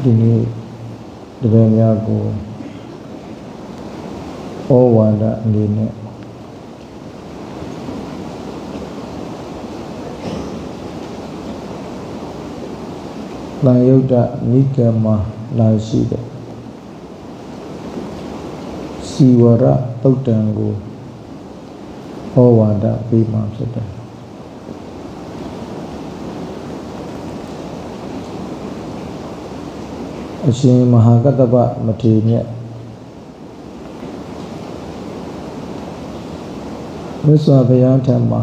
ဒီနေ့တပည့်များကိုဩဝါဒအနေနဲ့သံယုတ်တနိကေမှာလာရှိတဲ့စီဝရသုတ်တံကိုဩဝါဒပေးမှဖြစ်တယ်အရှင်မဟာကတ္တဗမထေရမြတ်မြတ်စွာဘုရားထံမှာ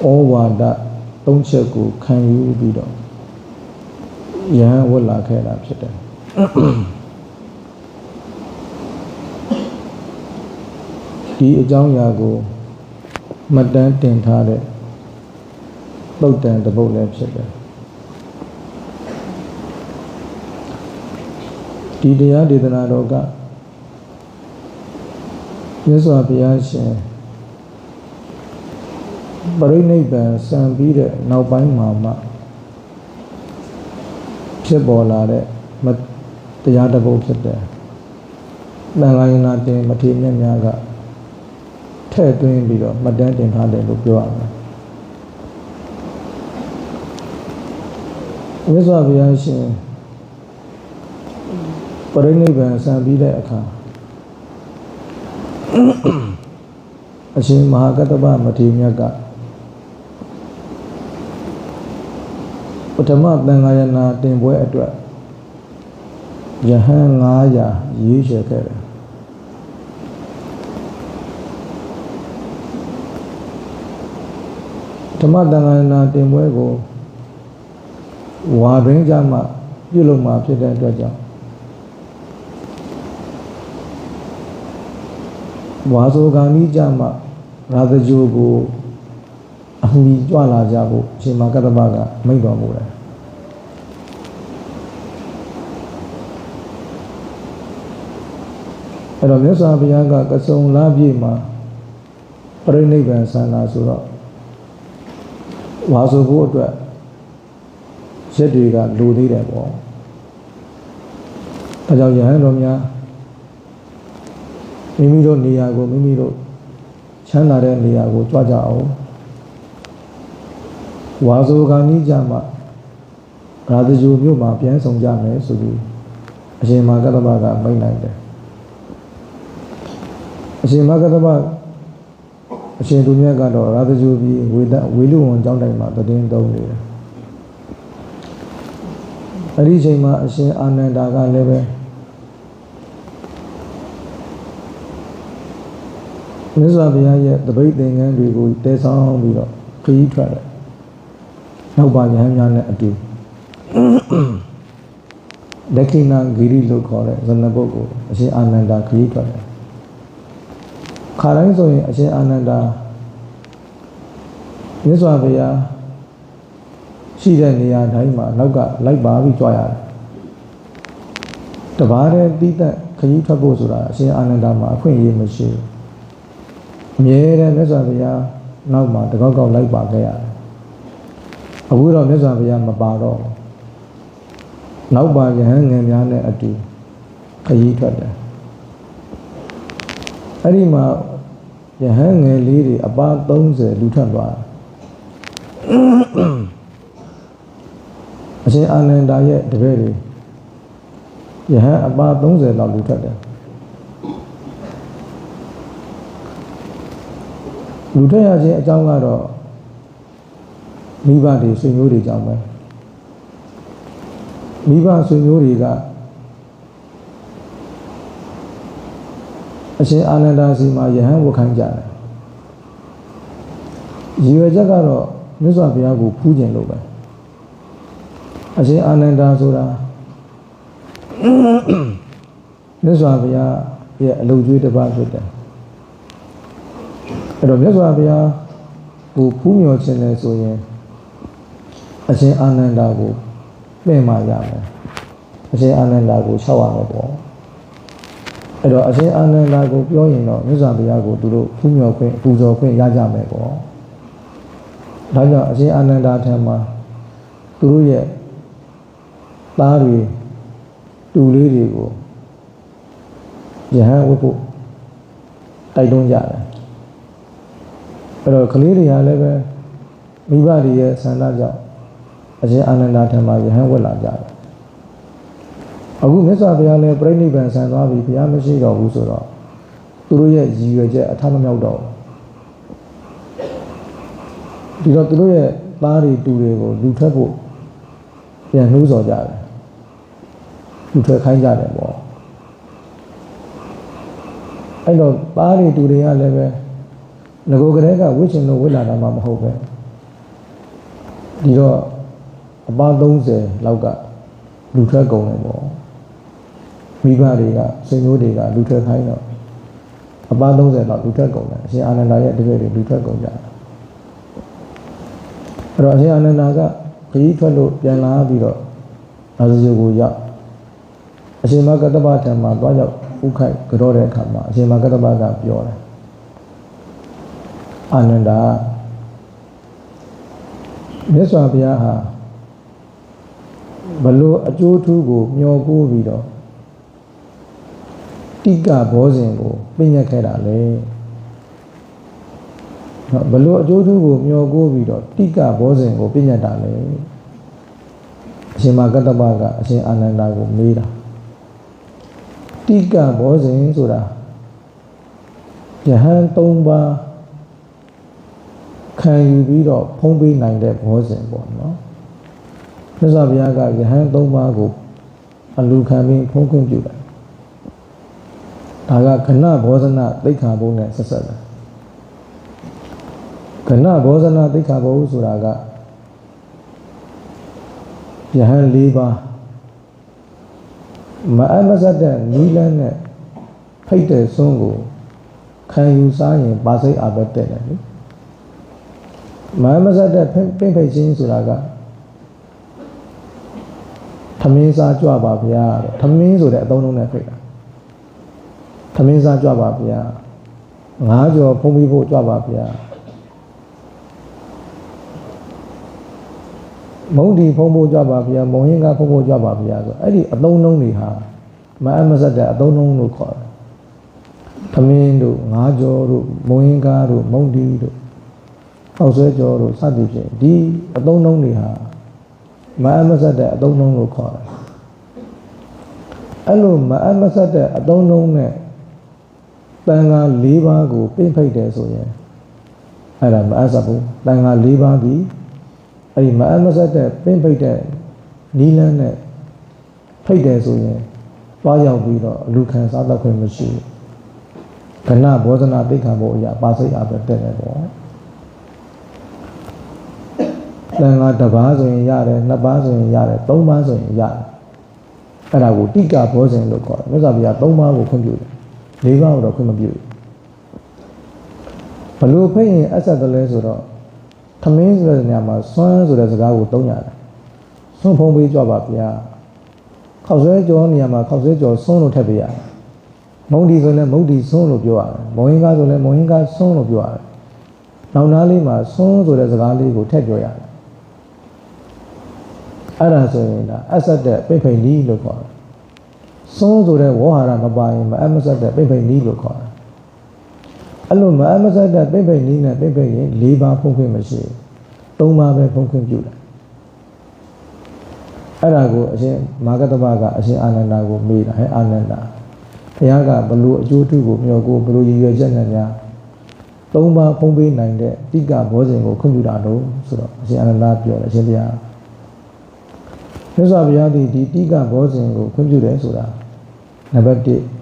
ဩဝါဒသုံးချက်ကိုခံယူပြီးတော့ယဟန်ဝတ်လာခဲ့တာဖြစ်တယ်ဒီအကြောင်းအရာကိုမှတ်တမ်းတင်ထားတဲ့သုတ်တံတစ်ပုဒ်လည်းဖြစ်တယ်ဒီတရားဒေသနာတော်ကမြတ်စွာဘုရားရှင်ပရိနိဗ္ဗာန်စံပြီးတဲ့နောက်ပိုင်းမှာမှဖြစ်ပေါ်လာတဲ့တရားတစ်ပုဒ်ဖြစ်တယ်။သံဃာယနာတင်မထေရမြတ်များကထည့်သွင်းပြီးတော့မှတ်တမ်းတင်ထားတယ်လို့ပြောရမယ်။မြတ်စွာဘုရားရှင်ပရိနိဗ္ဗာန်စံပြီးတဲ့အခါအရှင်မဟာကတ္တဗမထေရမြတ်ကပထမသံဃာယနာတင်ပွဲအတွက်ယဟန်900ရွေးချယ်ခဲ့တယ်ပထမသံဃာယနာတင်ပွဲကိုဝါတွင်ကြမှာပြုလုပ်မှာဖြစ်တဲ့အတွက်ကြောင့်ဝါဆိုဂာမိကြမှာရာဇဂျိုကိုအမိကြွလာကြဖို့အရှင်မကတ္တဗကမိန့်တော်မူတယ်အဲ့တော့မြတ်စွာဘုရားကကစုံလပြည့်မှာပရိနိဗ္ဗာန်ဆန္ဒဆိုတော့ဝါဆိုဖို့အတွက်ရက်တွေကလိုသေးတယ်ပေါ့ဒါကြောင့်ယဟန်တော်များမိမိတို့နေရာကိုမိမိတို့ချမ်းသာတဲ့နေရာကိုကြွကြအောင်ဝါဆိုကနီးကြမှာရာဇဂျိုမြို့မှာပြန်ဆောင်ကြမယ်ဆိုပြီးအရှင်မကတ္တဗကမိန့်လိုက်တယ်အရှင်မကတ္တဗအရှင်သူမြတ်ကတော့ရာဇဂျိုပြီးဝေလူဝန်ကျောင်းတိုင်မှာတည်င်းသုံးနေတယ်အဲ့ဒီအချိန်မှာအရှင်အာနန္ဒာကလည်းပဲမြတ်စွာဘုရားရဲ့တပိတ်သင်္ကန်းတွေကိုတည်ဆောင်ပြီးတော့ခရီးထွက်တယ်နောက်ပါယဟန်များနဲ့အတူဒက္ခိဏဂိရိလို့ခေါ်တဲ့ဇနပုတ်ကိုအရှင်အာနန္ဒာခရီးထွက်တယ်ခါတိုင်းဆိုရင်အရှင်အာနန္ဒာမြတ်စွာဘုရားရှိတဲ့နေရာတိုင်းမှာနောက်ကလိုက်ပါပြီးကြွရတယ်တပါးတဲ့တိသက်ခရီးထွက်ဖို့ဆိုတာအရှင်အာနန္ဒာမှာအခွင့်အရေးမရှိဘူးအမြဲတမ်းမြတ်စွာဘုရားနောက်မှာတကောက်ကောက်လိုက်ပါခဲ့ရတယ်အခုတော့မြတ်စွာဘုရားမပါတော့နောက်ပါယဟန်ငယ်များနဲ့အတူခရီးထွက်တယ်အဲ့ဒီမှာယဟန်ငယ်လေးတွေအပါ30လူထွက်သွားအရှင်အာနန္ဒာရဲ့တပည့်တွေယဟန်အပါ30လောက်လူထွက်တယ်လူထွက်ရခြင်းအကြောင်းကတော့မိဘတွေဆွေမျိုးတွေကြောင့်ပဲမိဘဆွေမျိုးတွေကအရှင်အာနန္ဒာစီမှာယဟန်ဝတ်ခိုင်းကြတယ်ရည်ရွယ်ချက်ကတော့မြတ်စွာဘုရားကိုဖူးခြင်းလို့ပဲအရှင်အာနန္ဒာဆိုတာမြတ်စွာဘုရားရဲ့အလုပ်ကျွေးတစ်ပါးဖြစ်တယ်အဲ့တော့မြတ်စွာဘုရားကိုဖူးမြော်ခြင်းလဲဆိုရင်အရှင်အာနန္ဒာကိုပြင့်မှရမယ်အရှင်အာနန္ဒာကို၆ရမယ်ပေါ့အဲ့တော့အရှင်အာနန္ဒာကိုပြောရင်တော့မြတ်စွာဘုရားကိုသူတို့ဖူးမြော်ခွင့်ပူဇော်ခွင့်ရကြမယ်ပေါ့ဒါကြောင့်အရှင်အာနန္ဒာထံမှာသူတို့ရဲ့ သားတွေတူလေးတွေကိုယဟန်ဝတ်ဖို့တိုက်တွန်းကြတယ်အဲ့တော့ကလေးတွေကလည်းပဲမိဘတွေရဲ့ဆန္ဒကြောင့်အရှင်အာနန္ဒာထံမှာယဟန်ဝတ်လာကြတယ်အခုမြတ်စွာဘုရားလည်းပြိဋိဘံဆံသွားပြီဘုရားမရှိတော့ဘူးဆိုတော့သူတို့ရဲ့ရည်ရွယ်ချက်အထမမြောက်တော့ဒီတော့သူတို့ရဲ့သားတွေတူတွေကိုလူထွက်ဖို့ပြန်နှိုးဆော်ကြတယ်လူထွက်ခိုင်းကြတယ်ပေါ့အဲ့တော့သားတွေတူတွေကလည်းပဲငကိုကလေးကဝိချင်လို့ဝိလာတာမှမဟုတ်ပဲဒီတော့အပါ30လောက်ကလူထွက်ကုန်တယ်ပေါ့မိဘတွေကဆွေမျိုးတွေကလူထွက်ခိုင်းတော့အပါ30လောက်လူထွက်ကုန်တယ်အရှင်အာနန္ဒာရဲ့တပည့်တွေလူထွက်ကုန်ကြတယ်အဲ့တော့အရှင်အာနန္ဒာကခရီးထွက်လို့ပြန်လာပြီးတော့အာဇယကိုရောက်အရှင်မကတ္တပထံမှာသွားရောက်ဥခိုက်ကြောတဲ့အခါမှာအရှင်မကတ္တပကပြောတယ်အာနန္ဒာမြတ်စွာဘုရားဟာဘလို့အကျိုးထူးကိုမျှော်ကိုးပြီးတော့တိကဘောဇဉ်ကိုပြညတ်ခဲ့တာလေဘလို့အကျိုးထူးကိုမျှော်ကိုးပြီးတော့တိကဘောဇဉ်ကိုပြညတ်တာလေအရှင်မကတ္တပကအရှင်အာနန္ဒာကိုမေးတာတိကဘောဇဉ်ဆိုတာယဟန်3ပါးခံယူပြီးတော့ဖုံးပေးနိုင်တဲ့ဘောဇဉ်ပေါ့နော်မြတ်စွာဘုရားကယဟန်3ပါးကိုအလူခံပြီးဖုံးခွင့်ပြုတယ်ဒါကခဏဘောဇနသိက္ခာပုဒ်နဲ့ဆက်ဆက်တယ်ခဏဘောဇနသိက္ခာပုဒ်ဆိုတာကယဟန်4ပါးမအမဇတ်တဲ့နီးလန်းနဲ့ဖိတ်တဲ့စွန်းကိုခံယူစားရင်ပါစိတ်အဘက်တဲ့တယ်လေမအမဇတ်တဲ့ဖိတ်ခြင်းဆိုတာကသမင်းစားကြွပါဗျာတဲ့သမင်းဆိုတဲ့အသုံးလုံးနဲ့ဖိတ်တာသမင်းစားကြွပါဗျာ9ကြော်ဖုံးပြီးဖို့ကြွပါဗျာမုံဒီဖုံးဖို့ကြွပါဗျာမုံဟင်းကဖုံးဖို့ကြွပါဗျာဆိုအဲ့ဒီအသုံးလုံးတွေဟာမအမဇတ်တဲ့အသုံးလုံးလို့ခေါ်တယ်သမင်းတို့9ကြော်တို့မုံဟင်းကားတို့မုံဒီတို့အောက်ဆွဲကြော်တို့စသည်ဖြင့်ဒီအသုံးလုံးတွေဟာမအမဇတ်တဲ့အသုံးလုံးလို့ခေါ်တယ်အဲ့လိုမအမဇတ်တဲ့အသုံးလုံးနဲ့တန်ခါ4ပါးကိုပြင့်ဖိတ်တယ်ဆိုရင်အဲ့ဒါမအဇတ်ဘူးတန်ခါ4ပါးဒီအဲ့ဒီမအမဇတ်တဲ့ပြင့်ဖိတ်တဲ့နီးလန်းနဲ့ဖိတ်တယ်ဆိုရင်တွားရောက်ပြီးတော့အလူခံစားတော့ခွင့်မရှိဘူးခဏဘောဇနာသိက္ခာပုဒ်အရာပါစိတ်အပဲတက်တယ်ပေါ့တန်ခါ1ပါးဆိုရင်ရတယ်2ပါးဆိုရင်ရတယ်3ပါးဆိုရင်ရတယ်အဲ့ဒါကိုတိကဘောဇဉ်လို့ခေါ်တယ်မြတ်စွာဘုရား3ပါးကိုခွင့်ပြုတယ်4ပါးတော့ခွင့်မပြုဘူးဘလို့ဖိတ်ရင်အဆက်တလဲဆိုတော့သမင်းဆိုတဲ့နေရာမှာစွမ်းဆိုတဲ့စကားကိုသုံးရတယ်စွန့်ဖုံးပေးကြပါဗျာခောက်ဆွဲကြောနေရာမှာခောက်ဆွဲကြောစွန်းလို့ထည့်ပေးရတယ်မုံဒီဆိုလည်းမုံဒီစွန်းလို့ပြောရတယ်မုံဟင်းကားဆိုလည်းမုံဟင်းကားစွန်းလို့ပြောရတယ်နောက်နားလေးမှာစွန်းဆိုတဲ့စကားလေးကိုထည့်ပြောရတယ်အဲ့ဒါဆိုရင်ဒါအဆက်တဲ့ပိတ်ဖိတ်နီးလို့ခေါ်တယ်စွန်းဆိုတဲ့ဝေါဟာရမပါရင်မအမဆက်တဲ့ပိတ်ဖိတ်နီးလို့ခေါ်တယ်အဲ့လိုမအမဆက်တဲ့ပိတ်ဖိတ်နီးနဲ့ပိတ်ဖိတ်ရင်4ပါးဖုံးခွင့်မရှိဘူး3ပါးပဲဖုံးခွင့်ပြုတယ်အဲ့ဒါကိုအရှင်မာဂတပကအရှင်အာနန္ဒာကိုမေးတာဟဲ့အာနန္ဒာဘုရားကဘလို့အကျိုးထုကိုမျှော်ကိုဘလို့ရည်ရွယ်ချက်နဲ့များ3ပါးဖုံးပေးနိုင်တဲ့တိကဘောဇဉ်ကိုခွင့်ပြုတာတော့ဆိုတော့အရှင်အာနန္ဒာပြောတယ်အရှင်ဘုရားမြတ်စွာဘုရားဒီတိကဘောဇဉ်ကိုခွင့်ပြုတယ်ဆိုတာနံပါတ်1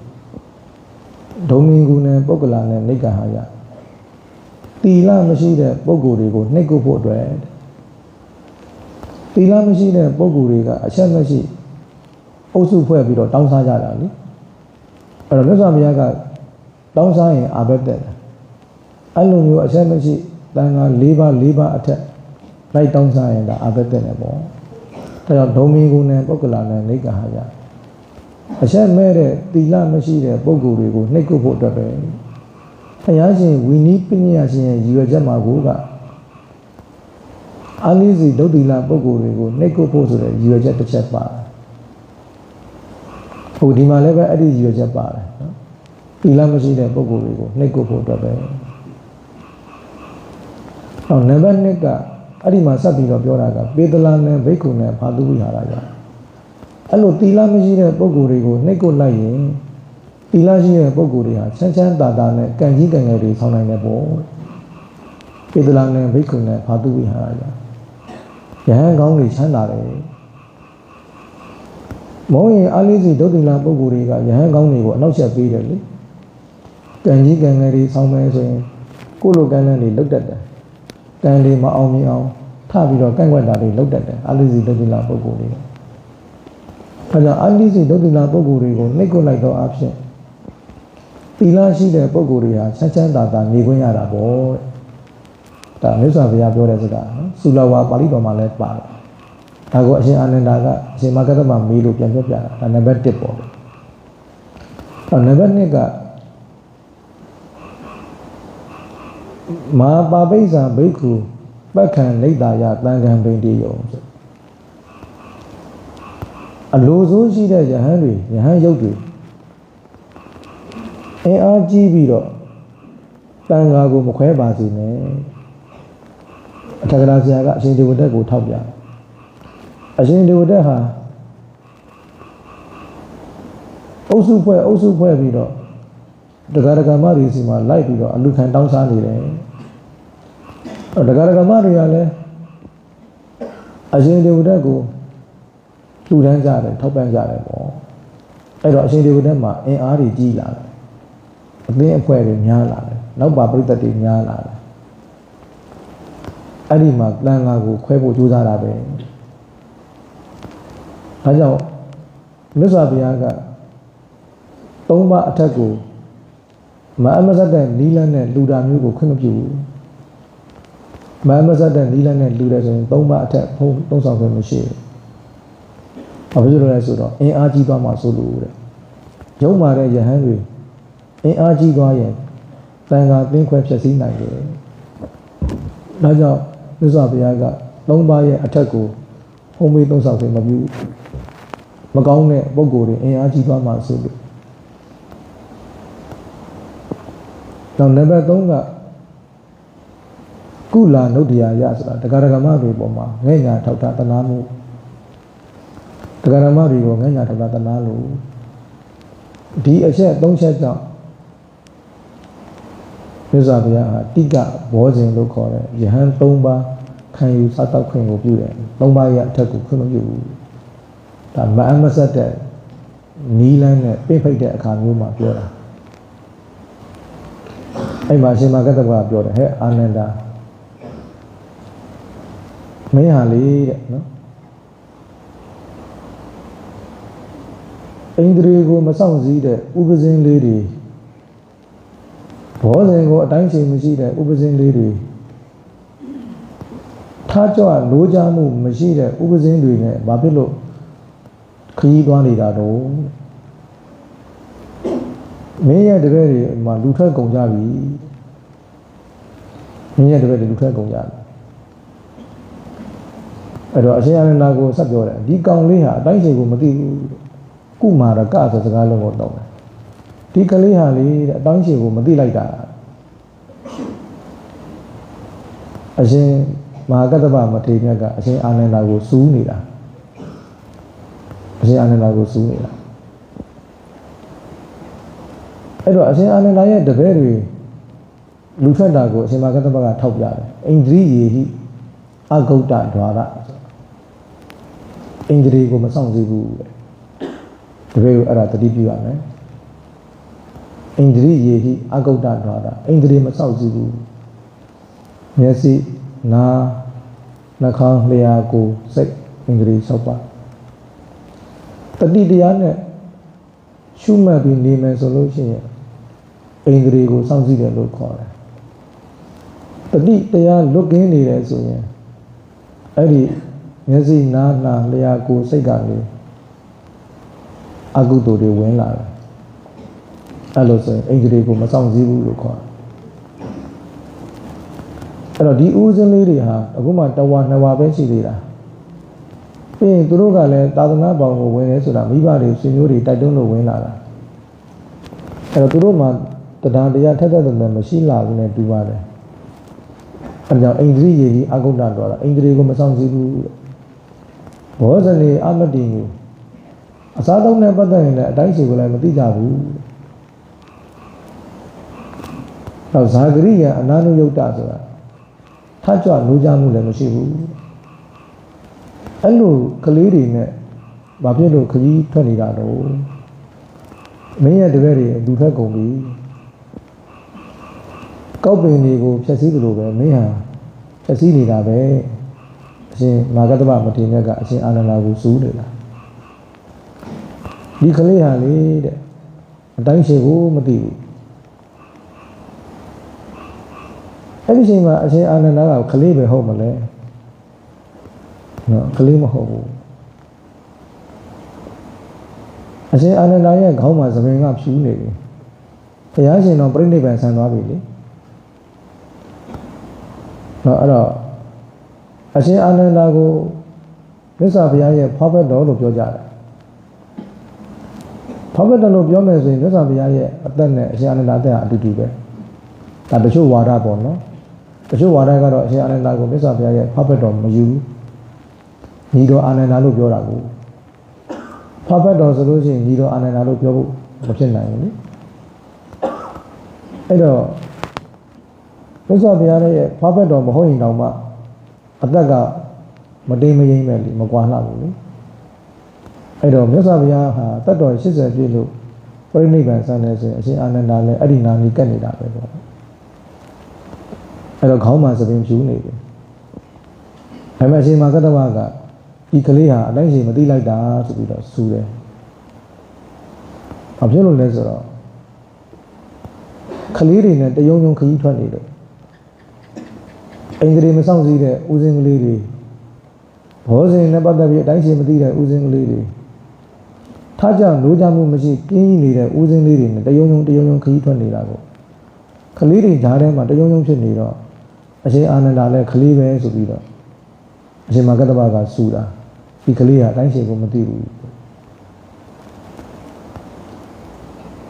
ဒုံမင်းကူနဲ့ပုဂ္ဂလာနဲ့နိဂ္ဂဟာယတီလမရှိတဲ့ပုဂ္ဂိုလ်တွေကိုနှိပ်ကုတ်ဖို့အတွက်တီလမရှိတဲ့ပုဂ္ဂိုလ်တွေကအချက်မရှိအုပ်စုဖွဲ့ပြီးတော့တောင်းစားကြတာလေအဲ့တော့မြတ်စွာဘုရားကတောင်းစားရင်အာဘက်တက်တယ်အဲ့လိုမျိုးအချက်မရှိတန်ခါ4ပါးအထက်လိုက်တောင်းစားရင်ဒါအာဘက်တက်တယ်ပေါ့ဒါကြောင့်ဒုံမင်းကူနဲ့ပုဂ္ဂလာနဲ့နိဂ္ဂဟာယအချက်မဲ့တဲ့တီလမရှိတဲ့ပုဂ္ဂိုလ်တွေကိုနှိပ်ကုတ်ဖို့အတွက်ပဲဘုရားရှင်ဝိနည်းပညာရှင်ရဲ့ရည်ရွယ်ချက်မှာကိုကအာလိစီဒုတိလပုဂ္ဂိုလ်တွေကိုနှိပ်ကုတ်ဖို့ဆိုတဲ့ရည်ရွယ်ချက်တစ်ချက်ပါ ဟုတ်ဒီမှာလည်းပဲအဲ့ဒီရွေချက်ပါတယ်နော်သီလမရှိတဲ့ပုဂ္ဂိုလ်တွေကိုနှိပ်ကွပ်ဖို့အတွက်ပဲဟောနံပါတ်2ကအဲ့ဒီမှာဆက်ပြီးတော့ပြောတာကပေတလာနဲ့ဘိက္ခုနဲ့ဘာသူဝိဟာရကအဲ့လိုသီလမရှိတဲ့ပုဂ္ဂိုလ်တွေကိုနှိပ်ကွပ်လိုက်ရင်သီလရှိတဲ့ပုဂ္ဂိုလ်တွေဟာချမ်းချမ်းသာသာနဲ့ကံကြီးကံငယ်တွေဆောင်နိုင်တယ်ပေါ့ပေတလာနဲ့ဘိက္ခုနဲ့ဘာသူဝိဟာရကယဟန်ကောင်းတွေချမ်းသာတယ်မောရင်အာလိစီဒုတိယပုဂ္ဂိုလ်တွေကယဟန်ကောင်းတွေကိုအနောက်ချက်ပေးတယ်လေကံကြီးကံငယ်တွေဆောင်မယ်ဆိုရင်ကိုယ့်လိုကံလန်းတွေလုတ်တတ်တယ်ကံတွေမအောင်မြင်အောင်ထပြီးတော့ကန့်ကွက်တာတွေလုတ်တတ်တယ်အာလိစီဒုတိယပုဂ္ဂိုလ်တွေအဲကြောင့်အာလိစီဒုတိယပုဂ္ဂိုလ်တွေကိုနှိပ်ကွပ်လိုက်တော့အဖြစ်သီလရှိတဲ့ပုဂ္ဂိုလ်တွေဟာချမ်းချမ်းသာသာနေခွင့်ရတာပေါ့ဒါမြတ်စွာဘုရားပြောတဲ့စကားနော်သုလဝါပါဠိတော်မှာလည်းပါတယ်ဒါကိုအရှင်အာနန္ဒာကအရှင်မဂ္ဂတမမေးလို့ပြန်ပြောပြတာဒါနံပါတ်1ပေါ့နံပါတ်2ကမာပါပိစ္ဆာဘိက္ခုပက္ခံနိဒ္ဓာယတံခံပိန်တိယုံဆိုအလိုဆိုးရှိတဲ့ယဟန်တွေယဟန်ရုပ်တွေအင်အားကြီးပြီးတော့တန်ဃာကိုမခွဲပါစေနဲ့အထက်ကရာဆရာကအရှင်ဒေဝဒတ်ကိုထောက်ပြအရှင်ဒေဝဒတ်ဟာအုပ်စုဖွဲ့ပြီးတော့တရားဒဂမတွေစီမှာလိုက်ပြီးတော့အလူခံတောင်းစားနေတယ်တရားဒဂမတွေကလည်းအရှင်ဒေဝဒတ်ကိုလူတန်းကြတယ်ထောက်ပံ့ကြတယ်ပေါ့အဲ့တော့အရှင်ဒေဝဒတ်မှာအင်အားတွေကြီးလာတယ်အသင်းအဖွဲ့တွေများလာတယ်နောက်ပါပရိသတ်တွေများလာတယ်အဲ့ဒီမှာတန်ဃာကိုခွဲဖို့ကြိုးစားတာပဲဒါကြောင့်မြတ်စွာဘုရားက3ပါးအထက်ကိုမအမဇတ်တဲ့နီလန်းနဲ့လူတာမျိုးကိုခွင့်မပြုဘူးမအမဇတ်တဲ့နီလန်းနဲ့လူတယ်ဆိုရင်3ပါးအထက်ဖုံးသုံးဆောင်ခွင့်မရှိဘူးဘာဖြစ်လို့လဲဆိုတော့အင်အားကြီးသွားမှဆိုလို့တဲ့ရုံမာတဲ့ယဟန်တွေအင်အားကြီးသွားရင်တန်ခါသင်းခွဲဖြစ်စည်းနိုင်တယ်ဒါကြောင့်မြတ်စွာဘုရားက3ပါးရဲ့အထက်ကိုဖုံးပေးသုံးဆောင်ခွင့်မပြုမကောင်းတဲ့ပုံကိုယ်တွေအင်အားကြီးသွားမှဆိုလို့နောက်နံပါတ်3ကကုလာနုဒ္ဒရာယဆိုတာတရားဒဂမတွေပေါ်မှာငဲ့ညာထောက်တာတနာမှုတရားဓမ္မတွေကိုငဲ့ညာထောက်တာတနာလို့ဒီအချက်3ချက်ကြောင့်မြတ်စွာဘုရားဟာတိကဘောဇဉ်လို့ခေါ်တဲ့ယဟန်3ပါးခံယူစားတောက်ခွင့်ကိုပြုတယ်3ပါးရဲ့အထက်ကိုခွင့်မပြုဘူးဒါမအမဆက်တဲ့နီးလန်းနဲ့ပြိဖိတ်တဲ့အခါမျိုးမှာပြောတာအဲ့မှာရှင်မဂ္ဂတဗကပြောတယ်ဟဲ့အာနန္ဒာမင်းဟာလေတဲ့နော်ဣန္ဒြေကိုမဆောင်စည်းတဲ့ဥပဇင်းလေးတွေဘောဇဉ်ကိုအတိုင်းချိန်မရှိတဲ့ဥပဇင်းလေးတွေထားကြွလိုချမှုမရှိတဲ့ဥပဇင်းတွေနဲ့ဘာဖြစ်လို့ခရီးသွားနေတာတော့မင်းရဲ့တပည့်တွေမှာလူထွက်ကုန်ကြပြီမင်းရဲ့တပည့်တွေလူထွက်ကုန်ကြပြီအဲ့တော့အရှင်အာနန္ဒာကိုဆက်ပြောတယ်ဒီကောင်လေးဟာအတိုင်းချိန်ကိုမသိဘူးကုမာရကဆိုစကားလုံးကိုတော့တယ်ဒီကလေးဟာလေတဲ့အတိုင်းချိန်ကိုမသိလိုက်တာအရှင်မဟာကတ္တဗမထေရမြတ်ကအရှင်အာနန္ဒာကိုစူးနေတာအရှင်အာနန္ဒာကိုစူးနေတာအဲ့တော့အရှင်အာနန္ဒာရဲ့တပည့်တွေလူထွက်တာကိုအရှင်မဟာကတ္တဗကထောက်ပြတယ်အိန္ဒြိယေဟိအဂௌတ္တဒွါရအိန္ဒြေကိုမဆောင်စည်းဘူးတဲ့တပည့်ကိုအဲ့ဒါတတိပြုရမယ်အိန္ဒြိယေဟိအဂௌတ္တဒွါရအိန္ဒြေမဆောင်စည်းဘူးမျက်စိနားနှာခေါင်းလျှာကိုယ်စိတ်အိန္ဒြေ6ပါးတတိတရားနဲ့ရှုမှတ်ပြီးနေမယ်ဆိုလို့ရှိရင်အိန္ဒြေကိုစောင့်ကြည့်တယ်လို့ခေါ်တယ်တတိတရားလွတ်ကင်းနေတယ်ဆိုရင်အဲ့ဒီမျက်စိနားနှာလျှာကိုယ်စိတ်ကလေအကုသိုလ်တွေဝင်လာတယ်အဲ့လိုဆိုရင်အိန္ဒြေကိုမစောင့်ကြည့်ဘူးလို့ခေါ်တယ်အဲ့တော့ဒီဥစဉ်လေးတွေဟာအခုမှတဝါ2ဝါပဲရှိသေးတာပ ပြီးရင်သူတို့ကလည်းသာသနာပေါင်းကိုဝင်နေဆိုတာမိဘတွေဆွေမျိုးတွေတိုက်တွန်းလို့ဝင်လာတာအဲ့တော့သူတို့မှတရားတရားထက်ထက်တည်းမရှိလာဘူးနဲ့တူပါတယ်အဲ့ကြောင့်အိန္ဒြိယေကြီးအဂုဏ္ဍတော်တာအိန္ဒြိကိုမဆောင်စည်းဘူးဘောဇနေအမတိမျိုးအစားသုံးနဲ့ပတ်သက်ရင်လည်းအတိုင်းစီကိုလည်းမသိကြဘူးတော့ဇာဂရိယအနာနုယုတ်တဆိုတာထကြွလိုချမှုလည်းမရှိဘူးအဲ့လိုကလေးတွေနဲ့ဘာဖြစ်လို့ခကြီးထွက်နေတာတော့မင်းရဲ့တပည့်တွေလူထွက်ကုန်ပြီကောက်ပင်တွေကိုဖြည့်ဆည်းသလိုပဲမင်းဟာဖြည့်ဆည်းနေတာပဲအရှင်မာဂတ္တဗမထေရမြတ်ကအရှင်အာနန္ဒာကိုစူးနေတာဒီကလေးဟာလေတဲ့အတိုင်းရှိကိုမသိဘူးအဲ့ဒီချိန်မှာအရှင်အာနန္ဒာကကလေးပဲဟုတ်မလဲနော်ကလေးမဟုတ်ဘူးအရှင်အာနန္ဒာရဲ့ခေါင်းမှာသပင်ကဖြူနေပြီဘုရားရှင်တော့ပြိဋိဘံဆန်သွားပြီလေနော်အဲ့တော့အရှင်အာနန္ဒာကိုမြတ်စွာဘုရားရဲ့ဖွားဖက်တော်လို့ပြောကြတယ်ဖွားဖက်တော်လို့ပြောမယ်ဆိုရင်မြတ်စွာဘုရားရဲ့အသက်နဲ့အရှင်အာနန္ဒာအသက်ကအတူတူပဲဒါတချို့ဝါဒပေါ့နော်တချို့ဝါဒကတော့အရှင်အာနန္ဒာကိုမြတ်စွာဘုရားရဲ့ဖွားဖက်တော်မယူဘူးညီတော်အာနန္ဒာလို့ပြောတာကိုဖွားဖက်တော်ဆိုလို့ရှိရင်ညီတော်အာနန္ဒာလို့ပြောဖို့မဖြစ်နိုင်ဘူးလေအဲ့တော့မြတ်စွာဘုရားရဲ့ဖွားဖက်တော်မဟုတ်ရင်တောင်မှအသက်ကမတိမ်မယိမ့်ပဲလေမကွာလှဘူးလေအဲ့တော့မြတ်စွာဘုရားဟာတတ်တော်80ပြည့်လို့ပြိဋိဘံဆန်နေဆိုရင်အရှင်အာနန္ဒာလည်းအဲ့ဒီနာမီကတ်နေတာပဲပေါ့အဲ့တော့ခေါင်းမှာသပင်ဖြူနေပြီဒါပေမဲ့အရှင်မာဂတ္တဝကဒီကလေးဟာအတိုင်းရှင်မသိလိုက်တာဆိုပြီးတော့စူးတယ်ဘာဖြစ်လို့လဲဆိုတော့ကလေးတွေနဲ့တယုံယုံခကြီးထွက်နေတယ်အိန္ဒြေမဆောင်စည်းတဲ့ဦးစင်းကလေးတွေဘောဇင်နဲ့ပတ်သက်ပြီးအတိုင်းရှင်မသိတဲ့ဦးစင်းကလေးတွေထားကြလိုချမှုမရှိပြင်းနေတဲ့ဦးစင်းလေးတွေနဲ့တယုံယုံခကြီးထွက်နေတာကိုကလေးတွေဓာတ်ထဲမှာတယုံယုံဖြစ်နေတော့အရှင်အာနန္ဒာလည်းကလေးပဲဆိုပြီးတော့အရှင်မာဂတ္တဗကစူတာဒီကလေးကအတိုင်းရှင်ကိုမသိဘူး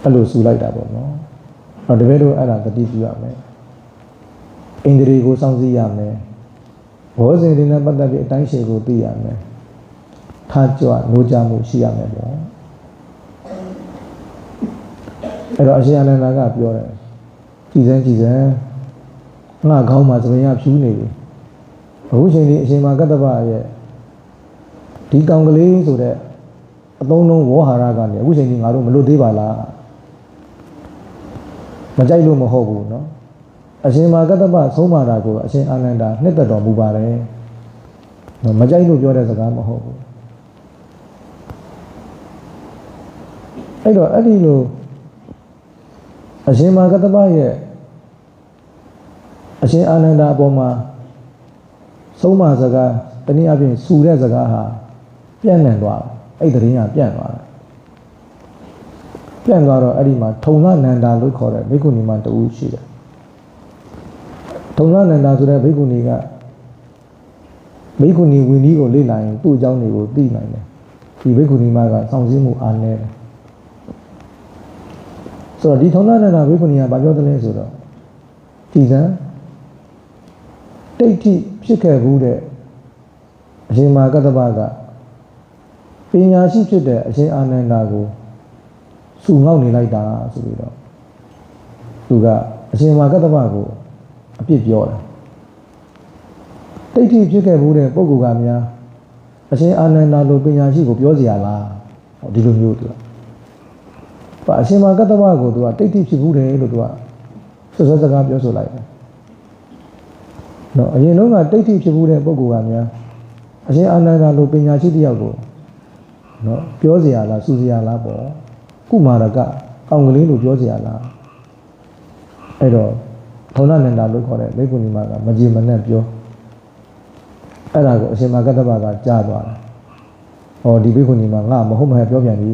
အဲ့လိုစူလိုက်တာပေါ့နော်အဲ့တပည့်တို့အဲ့ဒါတတိပြုရမယ်အိန္ဒြေကိုစောင့်စည်းရမယ်ဘောဇင်တွေနဲ့ပတ်သက်ပြီးအတိုင်းရှင်ကိုသိရမယ်ထားကြွလိုချမှုရှိရမယ်ပေါ့အဲ့တော့အရှင်အာနန္ဒာကပြောတယ်ကြည်စမ်းငါခေါင်းမှာသပင်ရဖြူးနေပြီအခုချိန်ဒီအရှင်မာဂတ္တဗရဲ့ဒီကောင်ကလေးဆိုတဲ့အသုံးလုံးဝေါ်ဟာရကနေအခုချိန်ဒီငါတို့မလွတ်သေးပါလားမကြိုက်လို့မဟုတ်ဘူးနော်အရှင်မာဂတ္တဗဆုံးမတာကိုအရှင်အာနန္ဒာနှစ်သက်တော်မူပါတယ်နော်မကြိုက်လို့ပြောတဲ့စကားမဟုတ်ဘူးအဲ့တော့အဲ့ဒီလိုအရှင်မာဂတ္တဗရဲ့အရှင်အာနန္ဒာအပေါ်မှာဆုံးမစကားတနည်းအားဖြင့်စူတဲ့စကားဟာပြန့်နှံ့သွားတယ်အဲ့ဒီသတင်းကပြန့်သွားတယ်ပြန့်သွားတော့အဲ့ဒီမှာထုံလနန္ဒာလို့ခေါ်တဲ့ဘိက္ခုနီမတူရှိတယ်ထုံလနန္ဒာဆိုတဲ့ဘိက္ခုနီကဘိက္ခုနီဝီနည်းကိုလေ့လာရင်သူ့အကြောင်းတွေကိုသိနိုင်တယ်ဒီဘိက္ခုနီမကစောင့်စည်းမှုအားနည်းတယ်ဆိုတော့ဒီထုံလနန္ဒာဘိက္ခုနီကဘာပြောသလဲဆိုတော့ဒီစံတိတ်ထိဖြစ်ခဲ့ဘူးတဲ့အရှင်မာဂတ္တဗကပညာရှိဖြစ်တဲ့အရှင်အာနန္ဒာကိုစူငေါက်နေလိုက်တာဆိုပြီးတော့သူကအရှင်မာဂတ္တဗကိုအပြစ်ပြောတယ်တိတ်ထိဖြစ်ခဲ့ဘူးတဲ့ပုဂ္ဂိုလ်ကများအရှင်အာနန္ဒာလိုပညာရှိကိုပြောเสียလားဟောဒီလိုမျိုးသူကအရှင်မာဂတ္တဗကိုသူကတိတ်ထိဖြစ်ဘူးတယ်လို့သူကဆွဆွစကားပြောဆိုလိုက်တယ်နော်အရင်တော့ကတိတ်ထိဖြစ်ဘူးတဲ့ပုဂ္ဂိုလ်ကများအရှင်အာနန္ဒာလိုပညာရှိတယောက်ကိုနော်ပြောเสียလားစူเสียလားပေါ့ကုမာရကကောင်ကလေးလိုပြောเสียလားအဲ့တော့ထုံလနန္ဒာလို့ခေါ်တဲ့ဘိက္ခုနီမကမကြည်မနဲ့ပြောအဲ့ဒါကိုအရှင်မာဂတ္တဗကကြားသွားတယ်ဟောဒီဘိက္ခုနီမငါမဟုတ်မှပြောပြန်ပြီ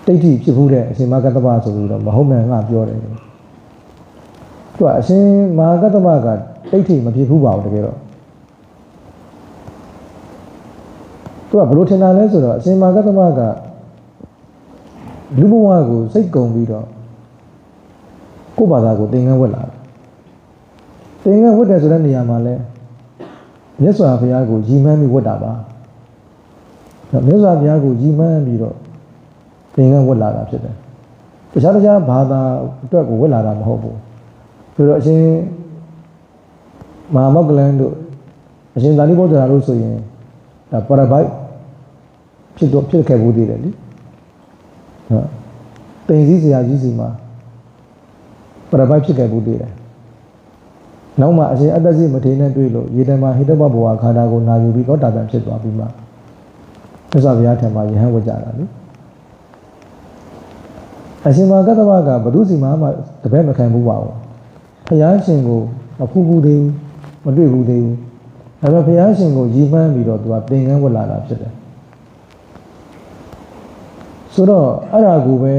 တိတ်ထိဖြစ်ဘူးတဲ့အရှင်မာဂတ္တဗဆိုပြီးတော့မဟုတ်မှငါပြောတယ်သူကအရှင်မာဂတ္တဗကတိတ်ထိမဖြစ်ဘူးပါဘူးတကယ်တော့ သူကဘလို့ထင်တာလဲဆိုတော့အရှင်မာကတ္တဗကလူဘဝကိုစိတ်ကုန်ပြီးတော့ကိုယ့်ဘာသာကိုသင်္ကန်းဝတ်လာတာသင်္ကန်းဝတ်တယ်ဆိုတဲ့နေရာမှာလဲမြတ်စွာဘုရားကိုရည်မှန်းပြီးဝတ်တာပါမြတ်စွာဘုရားကိုရည်မှန်းပြီးတော့သင်္ကန်းဝတ်လာတာဖြစ်တယ်တခြားဘာသာအတွက်ကိုဝတ်လာတာမဟုတ်ဘူးဆိုတော့အရှင်မဟာမောက္ကလန်တို့အရှင်သာရိပုတ္တရာတို့ဆိုရင်ဒါပရဘိုက်ဖြစ်ခဲ့ဘူးသေးတယ်လေဟုတ်တိန်စည်းဆရာကြီးစီမှာပရဘိုက်ဖြစ်ခဲ့ဘူးသေးတယ်နောက်မှအရှင်အတ္တစိမထေရနဲ့တွေ့လို့ရေတံမှာဟိတဘဘဝခန္ဓာကိုနာယူပြီးသောတာပန်ဖြစ်သွားပြီးမှမြတ်စွာဘုရားထံမှာယဟန်ဝတ်ကြတာလေအရှင်မာကတ္တဗကဘုသူစီမှာမှတပည့်မခံဘူးပါဘူးဘုရားရှင်ကိုမဖူးဘူးသေးဘူးမတွေ့ဘူးသေးဘူးဒါပေမဲ့ဘုရားရှင်ကိုရည်မှန်းပြီးတော့သူကသင်္ကန်းဝတ်လာတာဖြစ်တယ်ဆိုတော့အဲ့ဒါကိုပဲ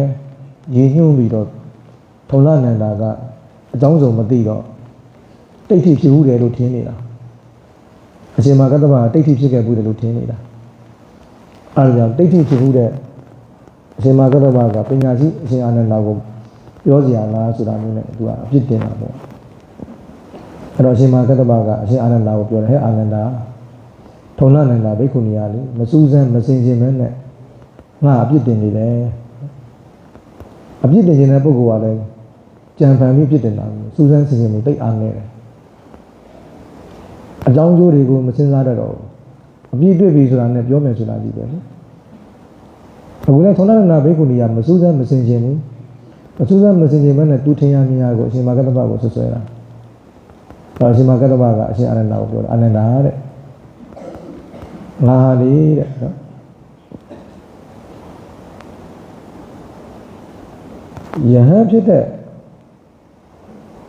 ရည်ညွှန်းပြီးတော့ထုံလနန္ဒာကအကြောင်းစုံမသိတော့တိဋ္ဌိဖြစ်ဘူးတယ်လို့ထင်နေတာအရှင်မာကတ္တဗကတိဋ္ဌိဖြစ်ခဲ့ဘူးတယ်လို့ထင်နေတာအဲ့ဒါကြောင့်တိဋ္ဌိဖြစ်ဘူးတဲ့အရှင်မာကတ္တဗကပညာရှိအရှင်အာနန္ဒာကိုပြောစရာလားဆိုတာမျိုးနဲ့သူကအပြစ်တင်တာပေါ့အဲ့တော့အရှင်မာကတ္တဗကအရှင်အာနန္ဒာကိုပြောတယ်ဟဲ့အာနန္ဒာထုံလနန္ဒာဘိက္ခုနီကလေမစူးစမ်းမစင်ကြင်မဲနဲ့ငါအပြစ်တင်နေတယ်အပြစ်တင်နေတဲ့ပုဂ္ဂိုလ်ကလည်းကြံဖန်ပြီးပြစ်တင်တာစူးစမ်းစင်ကြင်မှုတိတ်အားနေတယ်အကြောင်းကျိုးတွေကိုမစဉ်းစားတတ်တော့အပြစ်တွေ့ပြီဆိုတာနဲ့ပြောမယ်ဆိုတာကြီးပဲလေအခုလည်းထုံလနန္ဒာဘိက္ခုနီကမစူးစမ်းမစင်ကြင်ဘူးမစူးစမ်းမစင်ကြင်မဲနဲ့သူထင်ရမြင်ရကိုအရှင်မာကတ္တဗကိုဆွဆွဲတာအရှင်မာကတ္တဗကအရှင်အာနန္ဒာကိုပြောတယ်အာနန္ဒာတဲ့ငါဟာလေတဲ့နော်ယဟန်ဖြစ်တဲ့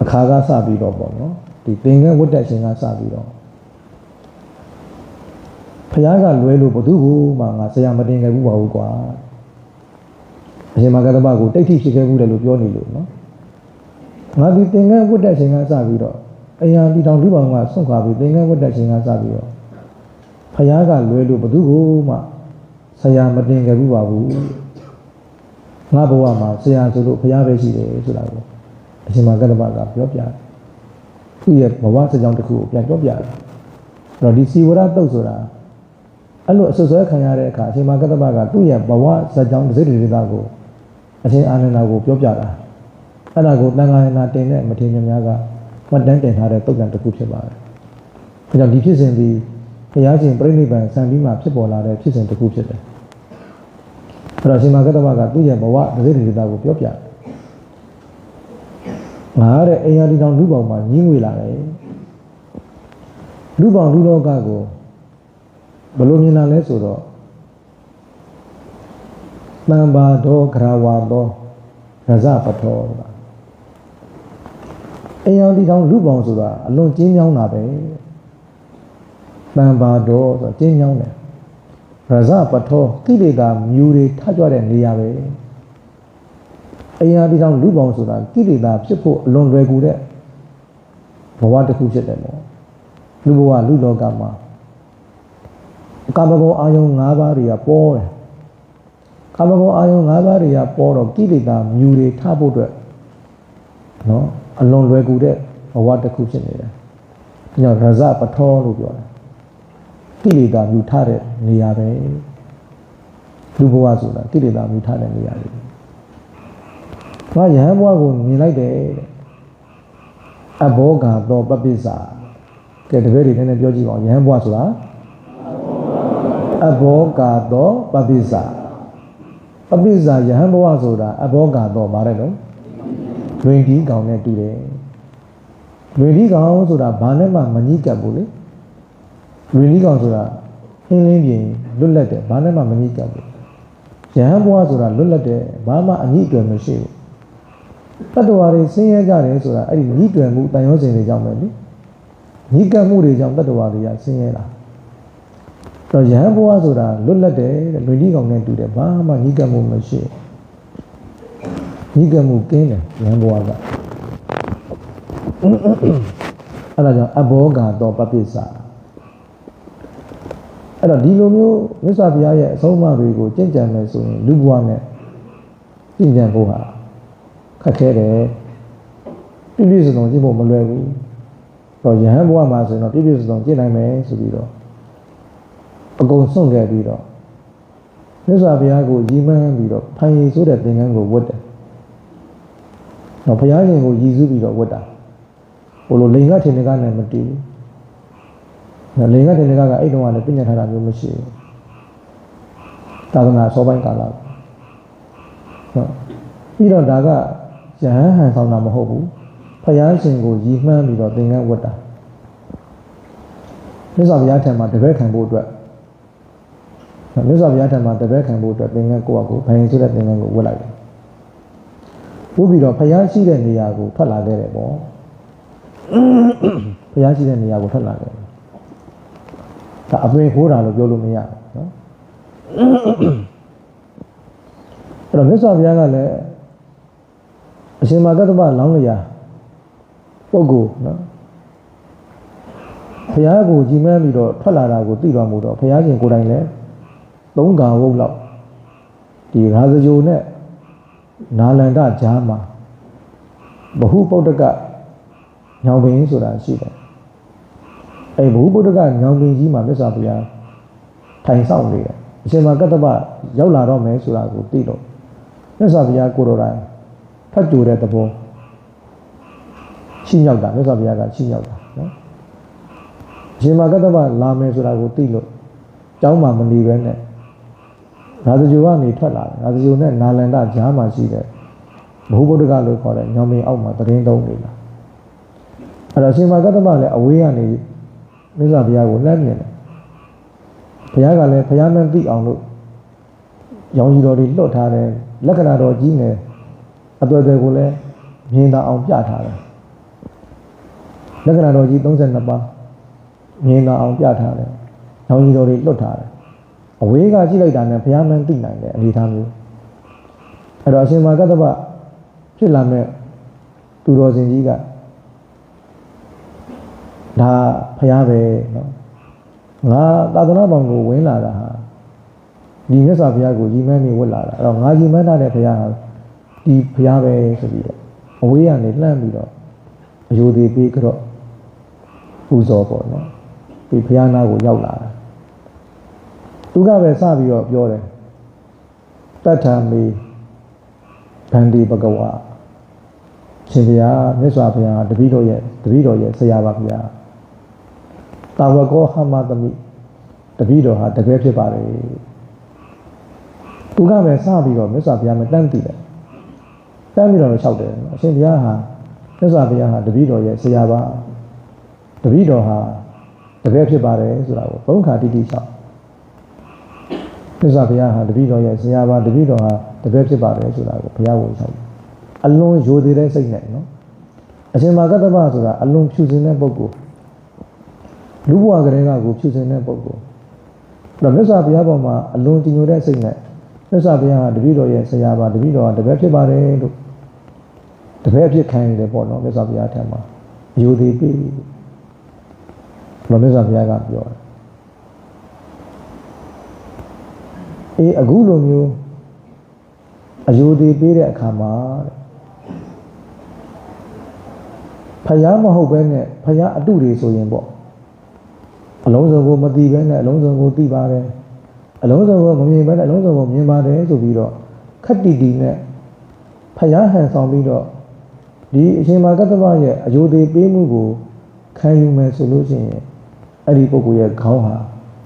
အခါကစပြီးတော့ပေါ့နော်ဒီသင်္ကန်းဝတ်တဲ့ရှင်ကစပြီးတော့ဘုရားကလွဲလို့ဘသူ့ကိုမှငါဆရာမတင်ခဲ့ဘူးပါဘူးကွာအရှင်မာကတ္တဗကိုတိဋ္ဌိဖြစ်ခဲ့ဘူးတယ်လို့ပြောနေလို့နော်ငါဒီသင်္ကန်းဝတ်တဲ့ရှင်ကစပြီးတော့အရာဒီတောင်လူပေါင်းကဆွန့်ခွာပြီးသင်္ကန်းဝတ်တဲ့ရှင်ကစပြီးတော့ဘုရားကလွဲလို့ဘသူ့ကိုမှဆရာမတင်ခဲ့ဘူးပါဘူးငါဘဝမှာဆရာဆိုလို့ဘုရားပဲရှိတယ်ဆိုတာကိုအရှင်မာကတ္တဗကပြောပြတယ်သူ့ရဲ့ဘဝစကြောင်းတစ်ခုကိုပြန်ပြောပြတယ်အဲ့တော့ဒီစီဝရတုတ်ဆိုတာအဲ့လိုအဆွဆွဲခံရတဲ့အခါအရှင်မာကတ္တဗကသူ့ရဲ့ဘဝစကြောင်းတစ်စိတ်တစ်သားကိုအရှင်အာနန္ဒာကိုပြောပြတာအဲ့ဒါကိုတန်ခါရဏတင်တဲ့မထေရများကမှတ်တမ်းတင်ထားတဲ့တုတ်တန်တစ်ခုဖြစ်ပါတယ်အဲကြောင့်ဒီဖြစ်စဉ်ဒီဘုရားရှင်ပြိဋိဘံဆံပြီးမှဖြစ်ပေါ်လာတဲ့ဖြစ်စဉ်တစ်ခုဖြစ်တယ်အဲ့တော့ရှင်မာကတ္တဗကသူ့ရဲ့ဘဝတစ်စိတ်တစ်သားကိုပြောပြတယ်ငါတဲ့အိမ်ယာဒီတောင်လူပေါင်းမှာညင်းငွေလာတယ်လူပေါင်းလူလောကကိုဘယ်လိုမြင်လာလဲဆိုတော့တံပါတော်ဂရဝါတော်ရဇပထောအိမ်ယာဒီတောင်လူပေါင်းဆိုတာအလွန်ကျဉ်းမြောင်းတာပဲတံပါတော်ဆိုကျဉ်းမြောင်းတယ်ရဇပထောကိလေသာမြူတွေထကြွတဲ့နေရာပဲအိမ်ယာဒီတောင်လူပေါင်းဆိုတာကိလေသာဖြစ်ဖို့အလွန်လွယ်ကူတဲ့ဘဝတစ်ခုဖြစ်တယ်ပေါ့လူဘဝလူလောကမှာကာမဂုဏ်အာယုံ၅ပါးတွေကပေါ်တယ်ကာမဂုဏ်အာယုံ၅ပါးတွေကပေါ်တော့ကိလေသာမြူတွေထဖို့အတွက်နော်အလွန်လွယ်ကူတဲ့ဘဝတစ်ခုဖြစ်နေတယ်။ညောရဇပထောလို့ပြောတယ်။ကိလေသာမြူထတဲ့နေရာပဲလူဘဝဆိုတာကိလေသာမြူထတဲ့နေရာတွေငါယဟန်ဘဝကိုမြင်လိုက်တယ်တဲ့အဘောဂါသောပပိစ္ဆာကဲတပည့်တွေနည်းနည်းပြောကြည့်ပါဦးယဟန်ဘဝဆိုတာအဘောဂါသောပပိစ္ဆာပပိစ္ဆာယဟန်ဘဝဆိုတာအဘောဂါသောဗါတယ်နော်လွင်ဒီကောင်နဲ့တူတယ်လွင်ဒီကောင်ဆိုတာဘာနဲ့မှမညှိကပ်ဘူးလေလွင်ဒီကောင်ဆိုတာဟင်းလင်းပြင်လွတ်လပ်တယ်ဘာနဲ့မှမညှိကပ်ဘူးယဟန်ဘဝဆိုတာလွတ်လပ်တယ်ဘာမှအညှိအတွယ်မရှိဘူးတတ္တဝါတွေဆင်းရဲကြတယ်ဆိုတာအဲ့ဒီညှိတွယ်မှုတန်ရုံးစင်တွေကြောင့်ပဲလေညှိကပ်မှုတွေကြောင့်တတ္တဝါတွေကဆင်းရဲတာတော့ယဟန်ဘဝဆိုတာလွတ်လပ်တယ်တဲ့လွင်ဒီကောင်နဲ့တူတယ်ဘာမှညှိကပ်မှုမရှိဘူးညှိကပ်မှုကင်းတယ်ယဟန်ဘဝကအဲ့ဒါကြောင့်အဘောဂါသောပပိစ္ဆာ အဲ့တော့ဒီလိုမျိုးမြတ်စွာဘုရားရဲ့အဆုံးအမတွေကိုကြင်ကြံမယ်ဆိုရင်လူဘဝနဲ့ကြင်ကြံဖို့ဟာခက်ခဲတယ်ပြည့်ပြည့်စုံစုံကြည့်ဖို့မလွယ်ဘူးတော့ယဟန်ဘဝမှာဆိုရင်တော့ပြည့်ပြည့်စုံစုံကြည့်နိုင်မယ်ဆိုပြီးတော့အကုန်စွန့်ခဲ့ပြီးတော့မြတ်စွာဘုရားကိုရည်မှန်းပြီးတော့ဖန်ရည်ဆိုတဲ့သင်္ကန်းကိုဝတ်တယ်တော့ဘုရားရှင်ကိုရည်စူးပြီးတော့ဝတ်တာဟိုလိုလိင်္ဂထင်ကနဲ့မတည်ဘူးလိင်္ဂထင်ကအဲ့တုန်းကလည်းပြညတ်ထားတာမျိုးမရှိဘူးသာသနာစောပိုင်းကာလဟုတ်ပြီးတော့ဒါကယဟန်ဟန်ဆောင်တာမဟုတ်ဘူးဘုရားရှင်ကိုရည်မှန်းပြီးတော့သင်္ကန်းဝတ်တာမြတ်စွာဘုရားထံမှာတပည့်ခံဖို့အတွက်မြတ်စွာဘုရားထံမှာတပည့်ခံဖို့အတွက်သင်္ကန်းကိုယ့်အကိုဘယင်ဆိုတဲ့သင်္ကန်းကိုဝတ်လိုက်တယ်ဝတ်ပြီးတော့ဘုရားရှိတဲ့နေရာကိုထွက်လာခဲ့တယ်ပေါ့ဘုရားရှိတဲ့နေရာကိုထွက်လာခဲ့တယ်ဒါအပင်ခိုးတာလို့ပြောလို့မရဘူးနော်အဲ့တော့မြတ်စွာဘုရားကလည်းအရှင်မဂ္ဂတ္တပလောင်းလျာပုဂ္ဂိုလ်နော်ဘုရားကိုကြည်မှန်းပြီးတော့ထွက်လာတာကိုသိတော်မူတော့ဘုရားရှင်ကိုယ်တိုင်လည်းသုံးကာဝုတ်လောက်ဒီရာဇဂိုနဲ့နာလန္ဒကြားမှာဘဟုပုဒ္ဒကညောင်ပင်ဆိုတာရှိတယ်အဲဘဟုပုဒ္ဒကညောင်ပင်ကြီးမှာမြတ်စွာဘုရားထိုင်ဆောင်နေတယ်အရှင်မဂ္ဂတ္တပရောက်လာတော့မယ်ဆိုတာကိုသိတော့မြတ်စွာဘုရားကိုယ်တော်တိုင်ဖတ်ကြတဲ့သဘောရှိရောက်တာမြတ်စွာဘုရားကရှိရောက်တာနော်အရှင်မဂ္ဂတ္တပလာမယ်ဆိုတာကိုသိလို့ကျောင်းမှာမနေပဲနဲ့ရာဇဂိုကနေထွက်လာတယ်ရာဇဂိုနဲ့နာလန္ဒကြားမှာရှိတဲ့ဘဟုဗုဒ္ဓကလို့ခေါ်တဲ့ညောင်ပင်အောက်မှာတရင်သုံးနေတာအဲ့တော့ရှင်မဂ္ဂတ္တပလည်းအဝေးကနေမြတ်စွာဘုရားကိုလှမ်းမြင်တယ်ဘုရားကလည်းဘုရားမှန်သိအောင်လို့ရောင်ကြီးတော်တွေလွတ်ထားတယ်လက္ခဏာတော်ကြီးနဲ့အသွယ်တွေကိုလည်းမြင်သာအောင်ပြထားတယ်လက္ခဏာတော်ကြီး32ပါးမြင်သာအောင်ပြထားတယ်ရောင်ကြီးတော်တွေလွတ်ထားတယ်အဝေးကကြည့်လိုက်တာနဲ့ဘုရားမှန်သိနိုင်တယ်အနေထားမျိုးအဲ့တော့အရှင်မဂ္ဂတ္တပဖြစ်လာမဲ့သူတော်စင်ကြီးကဒါဘုရားပဲနော်ငါသာသနာ့ဘောင်ကိုဝင်လာတာဟာဒီမြတ်စွာဘုရားကိုရည်မှန်းနေဝတ်လာတာအဲ့တော့ငါရည်မှန်းထားတဲ့ဘုရားဟာဒီဘုရားပဲဆိုပြီးတော့အဝေးကနေလှမ်းပြီးတော့အယုဒိပေးကြတော့ပူဇော်ပေါ့နော်ဒီဘုရားနာကိုရောက်လာတာသူကပဲစပြီးတော့ပြောတယ်တတ္ထမေဗန္တိဘဂဝါရှင်ဘုရားမြတ်စွာဘုရားတပည့်တော်ရဲ့ဆရာပါဘုရားတာဝကောဟမသမိတပည့်တော်ဟာတကယ်ဖြစ်ပါတယ်သူကပဲစပြီးတော့မြတ်စွာဘုရားမတန်းသိတယ်တန်းပြီးတော့လျှောက်တယ်အရှင်ဘုရားဟာမြတ်စွာဘုရားဟာတပည့်တော်ရဲ့ဆရာပါတပည့်တော်ဟာတကယ်ဖြစ်ပါတယ်ဆိုတာကိုသုံးခါတိတိလျှောက်မြတ်စွာဘုရားဟာတပည့်တော်ရဲ့ဆရာပါတပည့်တော်ဟာတကယ်ဖြစ်ပါတယ်ဆိုတာကိုဘုရားကိုလျှောက်အလွန်ယိုသေးတဲ့စိတ်နဲ့နော်အရှင်မဂ္ဂတ္တပဆိုတာအလွန်ဖြူစင်တဲ့ပုဂ္ဂိုလ်လူဘဝကလေးကကိုဖြူစင်တဲ့ပုဂ္ဂိုလ်အဲ့တော့မြတ်စွာဘုရားပေါ်မှာအလွန်ကြည်ညိုတဲ့စိတ်နဲ့မြတ်စွာဘုရားဟာတပည့်တော်ရဲ့ဆရာပါတပည့်တော်ဟာတပည့်ဖြစ်ပါတယ်လို့တပည့်ဖြစ်ခံရတယ်ပေါ့နော်မြတ်စွာဘုရားထံမှာယိုသေးပြီလို့မြတ်စွာဘုရားကပြောတယ်အေးအခုလိုမျိုးအယုဒိပေးတဲ့အခါမှာဖယားမဟုတ်ပဲနဲ့ဖယားအတုတွေဆိုရင်ပေါ့အလုံးစုံကိုမသိပဲနဲ့အလုံးစုံကိုသိပါတယ်အလုံးစုံကိုမမြင်ပဲနဲ့အလုံးစုံကိုမြင်ပါတယ်ဆိုပြီးတော့ခက်တီတီနဲ့ဖယားဟန်ဆောင်ပြီးတော့ဒီအရှင်မဂ္ဂတ္တပရဲ့အယုဒိပေးမှုကိုခံယူမယ်ဆိုလို့ရှိရင်အဲ့ဒီပုဂ္ဂိုလ်ရဲ့ခေါင်းဟာ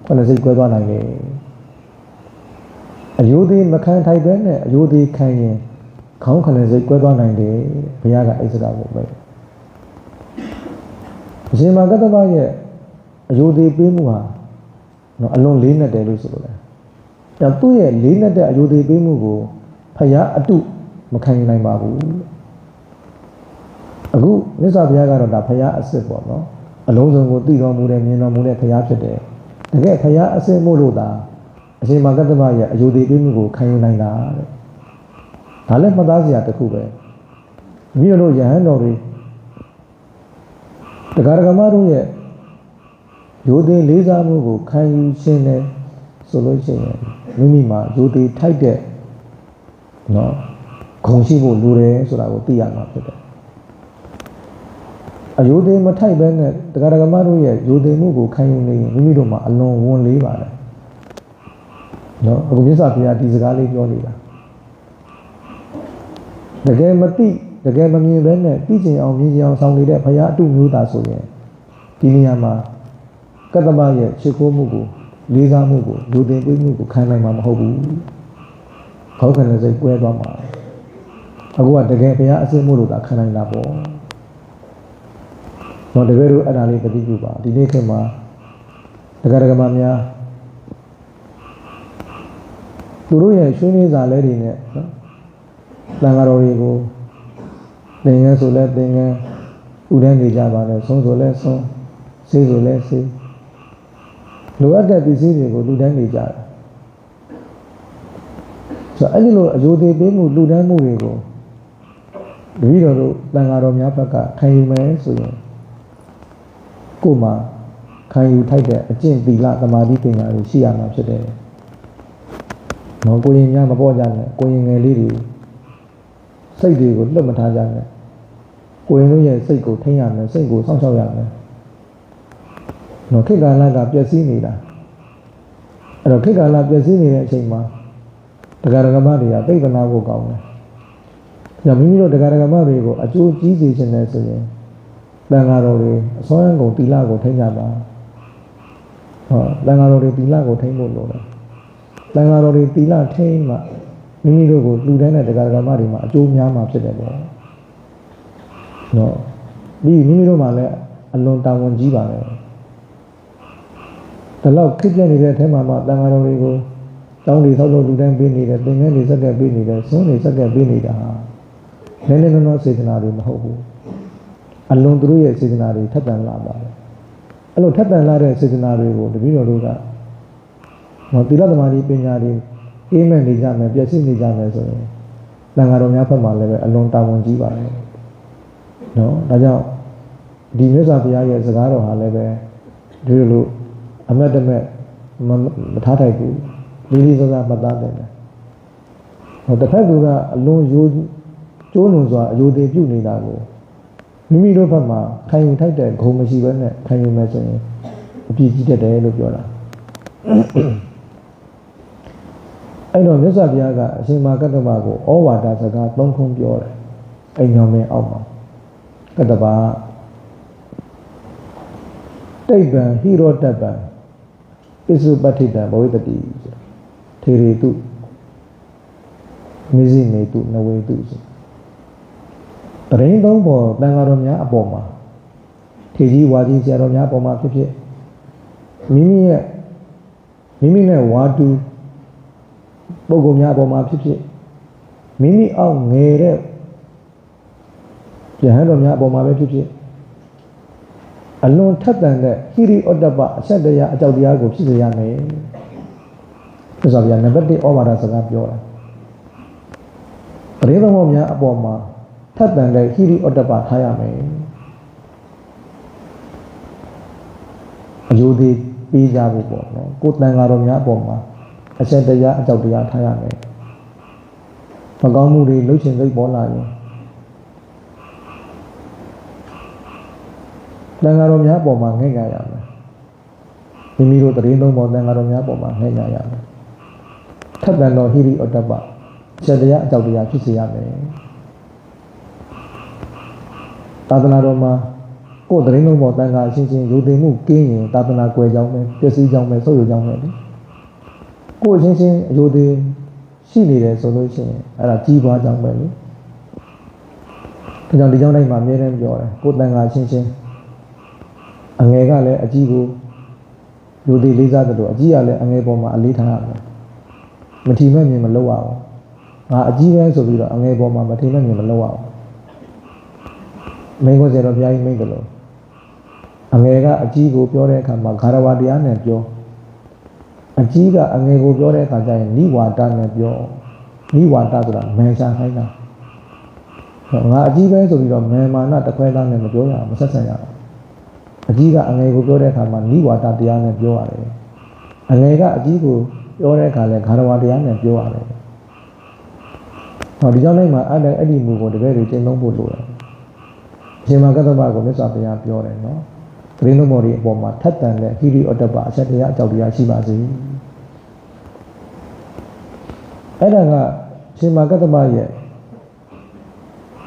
ခုနစိတ်ကွဲသွားနိုင်တယ်အယုဒိမခံထိုက်ပဲနဲ့အယုဒိခံရင်ခေါင်းခဏစိတ်ကွဲသွားနိုင်တယ်ဘုရားကအဲ့စကားကိုပဲအရှင်မဂ္ဂတ္တပရဲ့အယုဒိပေးမှုဟာနော်အလွန်လေးနက်တယ်လို့ဆိုလို့တယ်သူ့ရဲ့လေးနက်တဲ့အယုဒိပေးမှုကိုဘုရားအတုမခံနိုင်ပါဘူးအခုမြတ်စွာဘုရားကတော့ဒါဘုရားအစစ်ပေါ့နော်အလုံးစုံကိုသိတော်မူတဲ့မြင်တော်မူတဲ့ဘုရားဖြစ်တယ်တကယ်ဘုရားအစစ်မို့လို့သာအရှင်မဂ္ဂတ္တပရဲ့အယုဒိပေးမှုကိုခံယူနိုင်တာတဲ့ဒါလည်းမှတ်သားစရာတစ်ခုပဲမြို့တို့ယဟန်တော်တွေတရားဓမ္မတို့ရဲ့ ရိုသေလေးစားမှုကိုခံယူရှင်းတယ်ဆိုလို့ရှိရင်မိမိမှာရိုသေထိုက်တဲ့နော်ဂုဏ်ရှိဖို့လိုတယ်ဆိုတာကိုသိရမှာဖြစ်တယ်အယိုသေမထိုက်ဘဲနဲ့တရားဓမ္မတို့ရဲ့ရိုသေမှုကိုခံယူနေရင်မိမိတို့မှာအလွန်ဝန်လေးပါတယ်နော်အခုမြတ်စွာဘုရားဒီစကားလေးပြောနေတာတကယ်မသိတကယ်မမြင်ဘဲနဲ့သိကျင်အောင်မြင်ကျင်အောင်ဆောင်နေတဲ့ဘုရားအတုမျိုးသားဆိုရင်ဒီနေရာမှာကတ္တမရဲ့ချစ်ခိုးမှုကိုလေးစားမှုကိုလူတင်ပေးမှုကိုခံနိုင်မှာမဟုတ်ဘူးခေါင်းခံတဲ့စိတ်ကွဲသွားမှာအခုကတကယ်ဘုရားအစစ်မှုလို့သာခံနိုင်တာပေါ့တော့တကယ်လို့အဲ့ဒါလေးတတိပြုပါဒီနေ့ခေတ်မှာတရားဓမ္မများသူတို့ရဲ့ရွှေနေစာလဲတွေနဲ့နော်တန်ဃာတော်တွေကိုသင်္ကန်းဆိုလဲသင်္ကန်းဥဒန်းနေကြပါလေဆုံးဆိုလဲဆုံးဆေးဆိုလဲဆေးလိုအပ်တဲ့ပစ္စည်းတွေကိုလူတန်းနေကြတယ်ဆိုတော့အဲ့ဒီလိုအယိုသေးပေးမှုလူတန်းမှုတွေကိုတပည့်တော်တို့တန်ဃာတော်များဘက်ကခံယူမယ်ဆိုရင်ကိုယ်မှာခံယူထိုက်တဲ့အကျင့်သီလသမာဓိပညာတွေရှိရမှာဖြစ်တယ်။နော်ကိုရင်များမပေါ်ကြနဲ့ကိုရင်ငယ်လေးတွေစိတ်တွေကိုလွတ်မထားကြနဲ့ကိုရင်တို့ရဲ့စိတ်ကိုထိန်းရမယ်စိတ်ကိုစောင့်ရှောက်ရမယ်။နော်ခေတ်ကာလကပျက်စီးနေတာအဲ့တော့ခေတ်ကာလပျက်စီးနေတဲ့အချိန်မှာတရားဓမ္မတွေကသိပ္ပနာဖို့ကောင်းတယ်။ဒါမိမိတို့တရားဓမ္မတွေကိုအကျိုးကြီးစေခြင်းနဲ့ဆိုရင်တန်ဃာတော်တွေအစွမ်းကုန်သီလကိုထိန်းကြပါဟောတန်ဃာတော်တွေသီလကိုထိန်းဖို့လိုတယ်တန်ဃာတော်တွေသီလထိန်းမှမိမိတို့ကိုလူတိုင်းတဲ့တရားဓမ္မတွေမှာအကျိုးများမှာဖြစ်တယ်ပေါ့နော်ဒီမိမိတို့မှာလည်းအလွန်တာဝန်ကြီးပါပဲဒါတော့ခစ်ပြနေတဲ့အထက်မှာတန်ဃာတော်တွေကိုတောင်းတွေဆောက်လို့လူတိုင်းပေးနေတယ်သင်္ကန်းတွေစက်ကပ်ပေးနေတယ်ဆုံးတွေစက်ကပ်ပေးနေတာနည်းနည်းနော်စေတနာတွေမဟုတ်ဘူးအလွန်သူတို့ရဲ့စေတနာတွေထက်သန်လာပါတယ်အဲ့လိုထက်သန်လာတဲ့စေတနာတွေကိုတပည့်တော်တို့ကသီလသမာဓိပညာတွေအေးမဲ့နေကြမယ်ပြည့်စုံနေကြမယ်ဆိုရင်သံဃာတော်များဘက်မှာလည်းပဲအလွန်တာဝန်ကြီးပါတယ်နော်ဒါကြောင့်ဒီမြတ်စွာဘုရားရဲ့စကားတော်ဟာလည်းပဲဒီလိုအမတ်တမဲ့မထားထိုက်ဘူးလေးလေးစားစားမှတ်သားတယ်ဟောတစ်ဖက်ကအလွန်ရိုးကျိုးလွန်စွာအယိုသေးပြုနေတာကိုမိမိတို့ဘက်မှာခံယူထိုက်တဲ့ဂုဏ်မရှိဘဲနဲ့ခံယူမယ်ဆိုရင်အပြည့်ကြီးတတ်တယ်လို့ပြောတာအဲ့တော့မြတ်စွာဘုရားကအရှင်မကတ္တမကိုဩဝါဒစကားသုံးခုပြောတယ်အိမ်တော်မင်းအောက်မှာကတ္တပတိဗ္ဗံဟိရောတပ္ပံဣစုပဋ္ဌိတံဘဝိတ္တိထေရီတုမိဇိမေတုနဝေတုတရင်သုံးပေါ်တန်ဃာတော်များအပေါ်မှာထေကြီးဝါကြီးဆရာတော်များအပေါ်မှာဖြစ်ဖြစ်မိမိနဲ့ဝါတူပုဂ္ဂိုလ်များအပေါ်မှာဖြစ်ဖြစ်မိမိအောက်ငယ်တဲ့ယဟန်တော်များအပေါ်မှာပဲဖြစ်ဖြစ်အလွန်ထက်သန်တဲ့ဟိရိဩတ္တပအဆက်တရားအကြောက်တရားကိုဖြစ်စေရမယ်။ဆိုတော့ဗျာနံပါတ်1ဩဝါဒစကားပြောတာပရိသမုတ်များအပေါ်မှာထက်သန်တဲ့ဟိရိဩတ္တပထားရမယ်အယုဒိပေးကြဖို့ပေါ့နော်ကိုယ်တန်ဃာတော်များအပေါ်မှာအဆက်တရားအကြောက်တရားထားရမယ်မကောင်းမှုတွေလှုပ်ရှင်စိတ်ပေါ်လာရင်တန်ဃာတော်များအပေါ်မှာငဲ့ကြရမယ်မိမိတို့တရင်သုံးပေါ်တန်ဃာတော်များအပေါ်မှာငဲ့ကြရမယ်ထက်သန်တော်ဟိရိဩတ္တပအဆက်တရားအကြောက်တရားဖြစ်စေရမယ်သာသနာတော်မှာကိုယ်တရင်လုံးပေါ်တန်ခါအချင်းချင်းယုံသိမှုကင်းရင်သာသနာကွယ်ကြောင်းပဲပျက်စီးကြောင်းပဲဆုတ်ယုံကြောင်းပဲလေကိုယ်အချင်းချင်းအယုံသိရှိနေတယ်ဆိုလို့ရှိရင်အဲ့ဒါကြီးပွားကြောင်းပဲလေဒါကြောင့်ဒီကြောင့်တိုင်းမှာအမြဲတမ်းပြောတယ်ကိုယ်တန်ခါအချင်းချင်းအငယ်ကလည်းအကြီးကိုယုံသိလေးစားတယ်လို့အကြီးကလည်းအငယ်ပေါ်မှာအလေးထားရမယ်မထီမဲ့မြင်မလုပ်ရအောင်ငါအကြီးပဲဆိုပြီးတော့အငယ်ပေါ်မှာမထီမဲ့မြင်မလုပ်ရအောင်မင်းကိုယ်စေတော်ဘုရားကြီးမိန့်တယ်လို့အငယ်ကအကြီးကိုပြောတဲ့အခါမှာဂါရဝတရားနဲ့ပြောအကြီးကအငယ်ကိုပြောတဲ့အခါကျရင်နိဝါဒနဲ့ပြောနိဝါဒဆိုတာမန်ရှာခိုင်းတာငါအကြီးပဲဆိုပြီးတော့မေမာနတခွဲသားနဲ့မပြောရအောင်မဆက်ဆံရအောင် အကြီးကအငယ်ကိုပြောတဲ့အခါမှာနိဝါဒတရားနဲ့ပြောရတယ်အငယ်ကအကြီးကိုပြောတဲ့အခါလဲဂါရဝတရားနဲ့ပြောရတယ်ဟောဒီကြောင့်လည်းမှအဲ့ဒီမူကိုတကယ်လို့ကျင့်သုံးဖို့လိုတယ်အရှင်မကတ္တဗကိုမြတ်စွာဘုရားပြောတယ်နော်သတိလုံးမော်ဒီအပေါ်မှာထက်တန်တဲ့ဟိရိဩတ္တပအချက်တရားအကြောက်တရားရှိပါစေအဲ့ဒါကရှင်မကတ္တဗရဲ့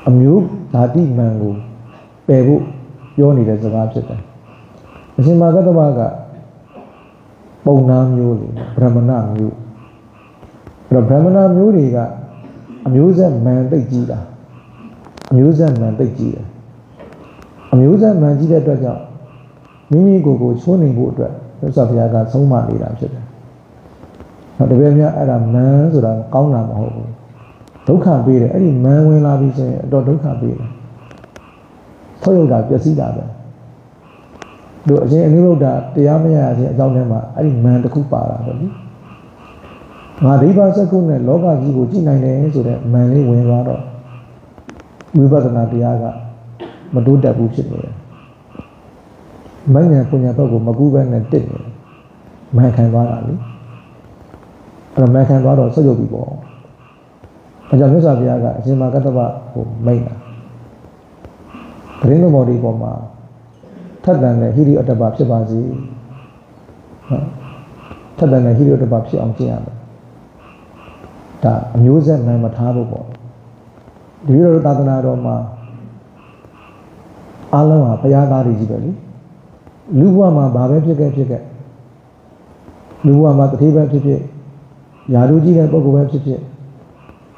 အမျိုးဓာတိမှန်ကိုပယ်ဖို့ပြောနေတဲ့စကားဖြစ်တယ်အရှင်မကတ္တဗကပုံနာမျိုးလေဗြဟ္မဏမျိုးအဲ့တော့ဗြဟ္မဏမျိုးတွေကအမျိုးဆက်မှန်သိကြီးတာအမျိုးဆက်မှန်သိကြီးတယ်အမျိုးဆက်မှန်ကြီးတဲ့အတွက်ကြောင့်မိမိကိုယ်ကိုချိုးနေဖို့အတွက်မြတ်စွာဘုရားကဆုံးမနေတာဖြစ်တယ်။နောက်တပည့်များအဲ့ဒါမန်ဆိုတာကောင်းတာမဟုတ်ဘူး။ဒုက္ခပေးတယ်အဲ့ဒီမန်ဝင်လာပြီဆိုရင်အတော်ဒုက္ခပေးတယ်။ထုတ်ရတာပျက်စီးတာပဲ။တို့အရှင်အနုရုဒ္ဓတရားမရခြင်းအကြောင်းထဲမှာအဲ့ဒီမန်တစ်ခုပါတာပဲလေ။ငါဒိဗ္ဗစကုနဲ့လောကကြီးကိုကြည့်နိုင်တယ်ဆိုတဲ့မန်လေးဝင်သွားတော့ဝိပဿနာတရားကမတိုးတက်ဘူးဖြစ်နေတယ်။မဉ္ဇဉ်ပုညဘက်ကိုမကူးပဲနဲ့တစ်နေမန်ခံသွားတာလေအဲ့တော့မန်ခံသွားတော့ဆုတ်ယုတ်ပြီပေါ့အဲကြောင့်မြတ်စွာဘုရားကအရှင်မကတ္တဗကိုမိန့်တာပရိနိဗ္ဗာန်ဒီပေါ်မှာထက်တန်တဲ့ဟိရိဩတ္တပဖြစ်ပါစေဟုတ်ထက်တန်တဲ့ဟိရိဩတ္တပဖြစ်အောင်ကျင့်ရမယ်ဒါအမျိုးဆက်မှန်မထားဖို့ပေါ့ဒီလိုသာသနာတော်မှာအားလုံးဟာဘုရားသားတွေကြီးပဲလေလူဘဝမှာဘာပဲဖြစ်ခဲ့လူဘဝမှာတတိပဲဖြစ်ယာလူကြီးတဲ့ပုဂ္ဂိုလ်ပဲဖြစ်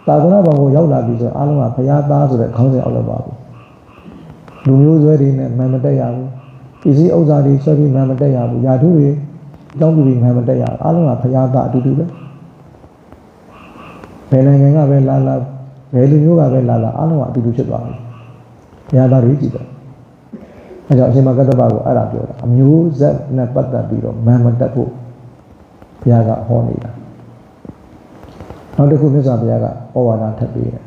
သာသနာ့ဘောင်ကိုရောက်လာပြီဆိုအားလုံးကဘုရားသားဆိုတဲ့ခေါင်းစဉ်အောက်လောက်ပါဘူးလူမျိုးဆွဲတွေနဲ့မှန်မတက်ရဘူးပစ္စည်းဥစ္စာတွေဆွဲပြီးမှန်မတက်ရဘူးယာထုတွေအကြောင်းပြုပြီးမှန်မတက်ရဘူးအားလုံးကဘုရားသားအတူတူပဲဘယ်နိုင်ငံကပဲလာဘယ်လူမျိုးကပဲလာအားလုံးကအတူတူဖြစ်သွားပြီဘုရားသားတွေကြည့်တယ်အဲကြောင့်အရှင်မကတ္တဗကိုအဲ့ဒါပြောတာအမျိုးဆက်နဲ့ပတ်သက်ပြီးတော့မှန်မတက်ဖို့ဘုရားကဟောနေတာနောက်တစ်ခုမြတ်စွာဘုရားကဩဝါဒထပ်ပေးတယ်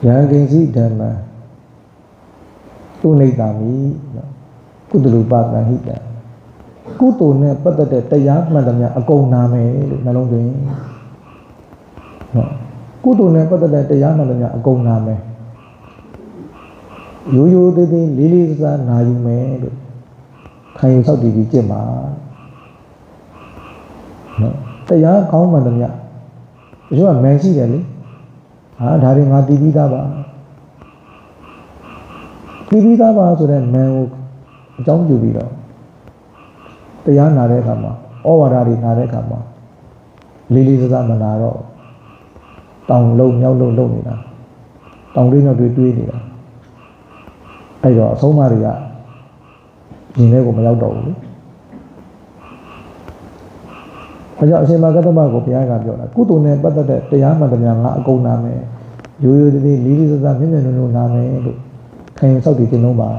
ယံကိဉ္စီဓမ္မံသူနိတာမိကုသလူပသံဟိတံကုသိုလ်နဲ့ပတ်သက်တဲ့တရားမှန်သမျှအကုန်နာမယ်လို့နှလုံးသွင်းနော်ကုသိုလ်နဲ့ပတ်သက်တဲ့တရားမှန်သမျှအကုန်နာမယ်ရိုးရိုးသေးသေးလေးလေးစားစားနာယူမယ်လို့ခံယူဆောက်တည်ပြီးကြင့်ပါနော်တရားကောင်းမှန်သမျှဒီလိုကမန်ရှိတယ်လေဟာဒါတွေငါတည်ပြီးသားပါတည်ပြီးသားပါဆိုတဲ့မန်ကိုအကြောင်းပြုပြီးတော့တရားနာတဲ့အခါမှာဩဝါဒတွေနာတဲ့အခါမှာလေးလေးစားစားမနာတော့တောင်လုံးမြောက်လုံးလုံးနေတာတောင်လေးမြောက်တွေးနေတာအဲ့တော့အဆုံးအမတွေကပြင်ထဲကိုမရောက်တော့ဘူးလေအဲကြောင့်အရှင်မကတ္တဗကိုဘုရားကပြောတာကုသိုလ်နဲ့ပတ်သက်တဲ့တရားမှန်တရားငါအကုန်နာမယ်ရိုးရိုးသေးသေးလေးလေးစားစားမြင့်မြတ်နုံနုံနာမယ်လို့ခံရင်ဆောက်တည်ခြင်းလုံးပါ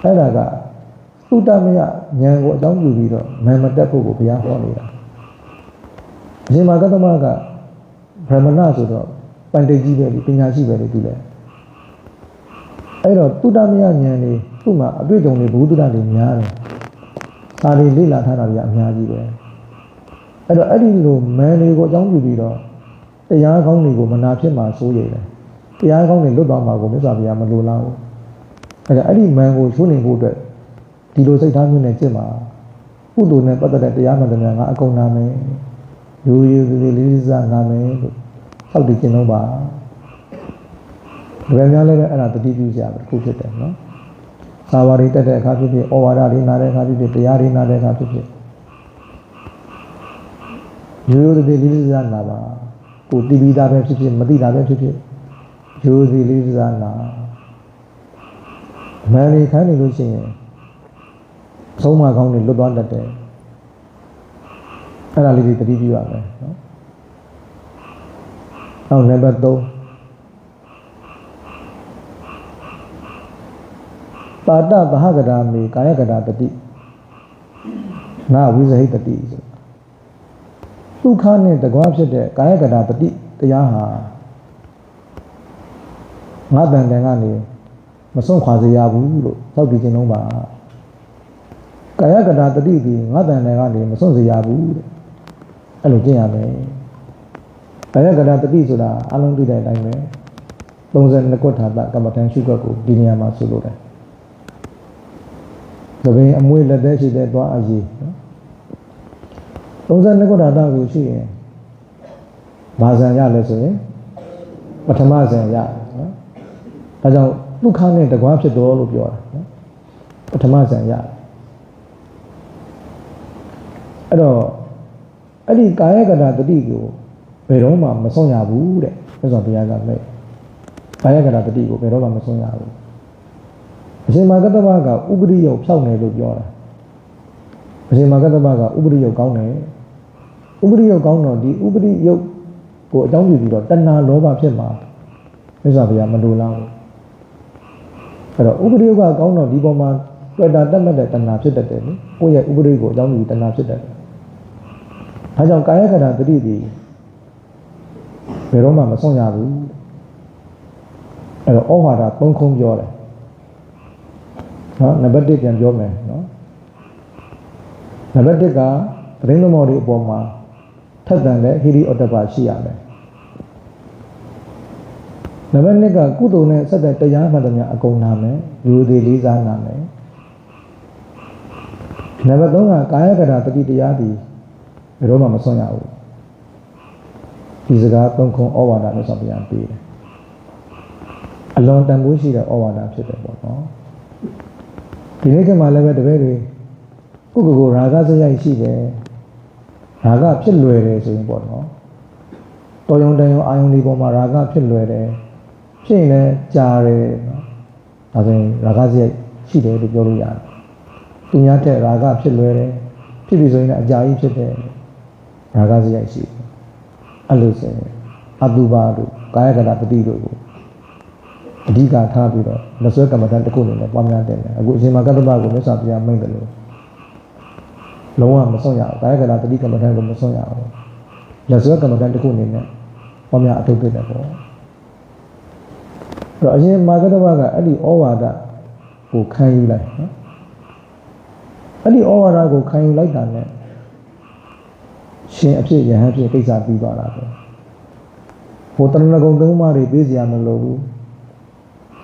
အဲ့ဒါကသုတမယဉာဏ်ကိုအကြောင်းပြုပြီးတော့မန်မတက်ဖို့ကိုဘုရားဟောနေတာအရှင်မကတ္တဗကဗြဟ္မဏဆိုတော့ပိုင်တိတ်ကြီးပဲလေပညာရှိပဲလေသူလည်းအဲ့တော့သုတမယဉာဏ်นี่သူ့မှာအတွေ့အကြုံတွေဘုဒ္ဓတာတွေများတယ်ဒါတွေလေ့လာထားတာတွေအများကြီးပဲအဲ့တော့အဲ့ဒီလိုမန်တွေကိုအကြောင်းပြုပြီးတော့တရားကောင်းတွေကိုမနာဖြစ်မှာစိုးရိမ်တယ်တရားကောင်းတွေလွတ်သွားမှာကိုမြတ်စွာဘုရားမလိုလားဘူးအဲ့ဒါအဲ့ဒီမန်ကိုချိုးနေဖို့အတွက်ဒီလိုစိတ်ထားမျိုးနဲ့ကျင့်ပါကုသိုလ်နဲ့ပတ်သက်တဲ့တရားမှန်တရားငါအကုန်နာမယ်ရိုးရိုးသေးသေးလေးစားနာမယ်လို့ဆောက်တည်ခြင်းလုံးပါဒါများလည်းအဲ့ဒါတတိပြုကြပါတစ်ခုဖြစ်တယ်နော်သာဝတိတက်တဲ့အခါဖြစ်ဖြစ်ဩဝါဒလေးနာတဲ့အခါဖြစ်ဖြစ်တရားလေးနာတဲ့အခါဖြစ်ဖြစ်ရိုးရိုးသေးသေးလေးစားနာပါကိုတည်ပြီးသားပဲဖြစ်ဖြစ်မသိတာပဲဖြစ်ဖြစ်ရိုးသေးလေးစားနာမန်လေးခိုင်းနေလို့ရှိရင်ဆုံးမကောင်းတွေလွတ်သွားတတ်တယ်အဲ့ဒါလေးတွေတတိပြုရမယ်နော်နောက်နံပါတ်3ပါတသဟကတာမေကာယကတာတတိနာဝိဇဟိတတိဆိုဒုက္ခနဲ့တကွာဖြစ်တဲ့ကာယကတာတတိတရားဟာငါတန်တန်ကနေ မဆုံးခွာစေရဘူးလို့သောက်တည်ခြင်းလုံးပါကာယကတာတတိဒီငါတန်တယ်ကနေမဆုံးစေရဘူးတဲ့အဲ့လိုကျင့်ရမယ်ကာယကတာတတိဆိုတာအလုံးသိတဲ့အတိုင်းပဲ32ခုထာတကမ္မထံရှုခွက်ကိုဒီနေရာမှာဆိုလို့တယ်သဘင်အမွေလက်သေးရှိတဲ့သွားအရေးနော်32ခုထာတကိုရှိရင်ဘာဇံရလဲဆိုရင်ပထမဇံရနော်ဒါကြောင့်ဒုက္ခနဲ့တကွာဖြစ်တော်လို့ပြောတာနော်ပထမဇံရအဲ့တော့အဲ့ဒီကာယကတာတတိကိုဘယ်တော့မှမဆုံးရဘူးတဲ့ဆိုတော့ဘုရားကမဲ့ကာယကတာတတိကိုဘယ်တော့မှမဆုံးရဘူးအရှင်မာကတ္တဗကဥပရိယုတ်ဖြောက်တယ်လို့ပြောတာအရှင်မာကတ္တဗကဥပရိယုတ်ကောင်းတယ်ဥပရိယုတ်ကောင်းတော့ဒီဥပရိယုတ်ကိုအကြောင်းပြုပြီးတော့တဏှာလောဘဖြစ်မှာမြတ်စွာဘုရားမလိုလားဘူးအဲ့တော့ဥပရိယုတ်ကကောင်းတော့ဒီပေါ်မှာတွေ့တာတတ်မှတ်တဲ့တဏှာဖြစ်တတ်တယ်လေကိုယ့်ရဲ့ဥပရိယုတ်ကိုအကြောင်းပြုပြီးတဏှာဖြစ်တတ်တယ်ဒါကြောင့်ကာယကတာတတိဒီဘယ်တော့မှမဆုံးရဘူးအဲ့တော့ဩဝါဒ3ခုပြောတယ်နော်နံပါတ်1ပြန်ပြောမယ်နော်နံပါတ်1ကပရိသမောတွေအပေါ်မှာထက်တန်တဲ့ဟိရိဩတ္တပရှိရမယ်နံပါတ်2ကကုသိုလ်နဲ့ဆက်တဲ့တရားမှန်သမျှအကုန်နာမယ်ယူသည်လေးစားနာမယ်နံပါတ်3ကကာယကတာတတိတရားဒီဘယ်တော့မှမဆုံးရဘူးဒီစကား3ခုဩဝါဒလို့ဆိုပြန်ပေးတယ်အလွန်တန်ဖိုးရှိတဲ့ဩဝါဒဖြစ်တယ်ပေါ့နော်ဒီနေ့ကမှလည်းပဲတပည့်တွေကိုရာဂစရိုက်ရှိတယ်ရာဂဖြစ်လွယ်တယ်ဆိုရင်ပေါ့နော်တော်ရုံတန်ရုံအာယုန်ဒီပေါ်မှာရာဂဖြစ်လွယ်တယ်ဖြစ်ရင်လည်းကြားတယ်နော်ဒါဆိုရင်ရာဂစရိုက်ရှိတယ်လို့ပြောလို့ရတယ်သူများတဲ့ရာဂဖြစ်လွယ်တယ်ဖြစ်ပြီဆိုရင်လည်းအကြာကြီးဖြစ်တယ်ရာဂစရိုက်ရှိတယ်အဲ့လိုဆိုရင်အတုပါတို့ကာယကတာတတိတို့ကိုအဓိကထားပြီးတော့လက်ဆွဲကမ္မဋ္ဌာန်းတစ်ခုအနေနဲ့ပွားများတယ်အခုအရှင်မကတ္တဗကိုမြတ်စွာဘုရားမိန့်တယ်လို့လုံးဝမဆုံးရဘူးကာယကတာတတိကမ္မဋ္ဌာန်းကိုမဆုံးရဘူးလက်ဆွဲကမ္မဋ္ဌာန်းတစ်ခုအနေနဲ့ပွားများအထုတ်ဖြစ်တယ်ပေါ့အဲ့တော့အရှင်မကတ္တဗကအဲ့ဒီဩဝါဒကိုခံယူလိုက်နော်အဲ့ဒီဩဝါဒကိုခံယူလိုက်တာနဲ့ရှင်အဖြစ်ယဟန်ဖြစ်ကိစ္စပြီးသွားတာပဲဟိုတဏှာကုံသုံးပါးတွေပြေးစရာမလိုဘူး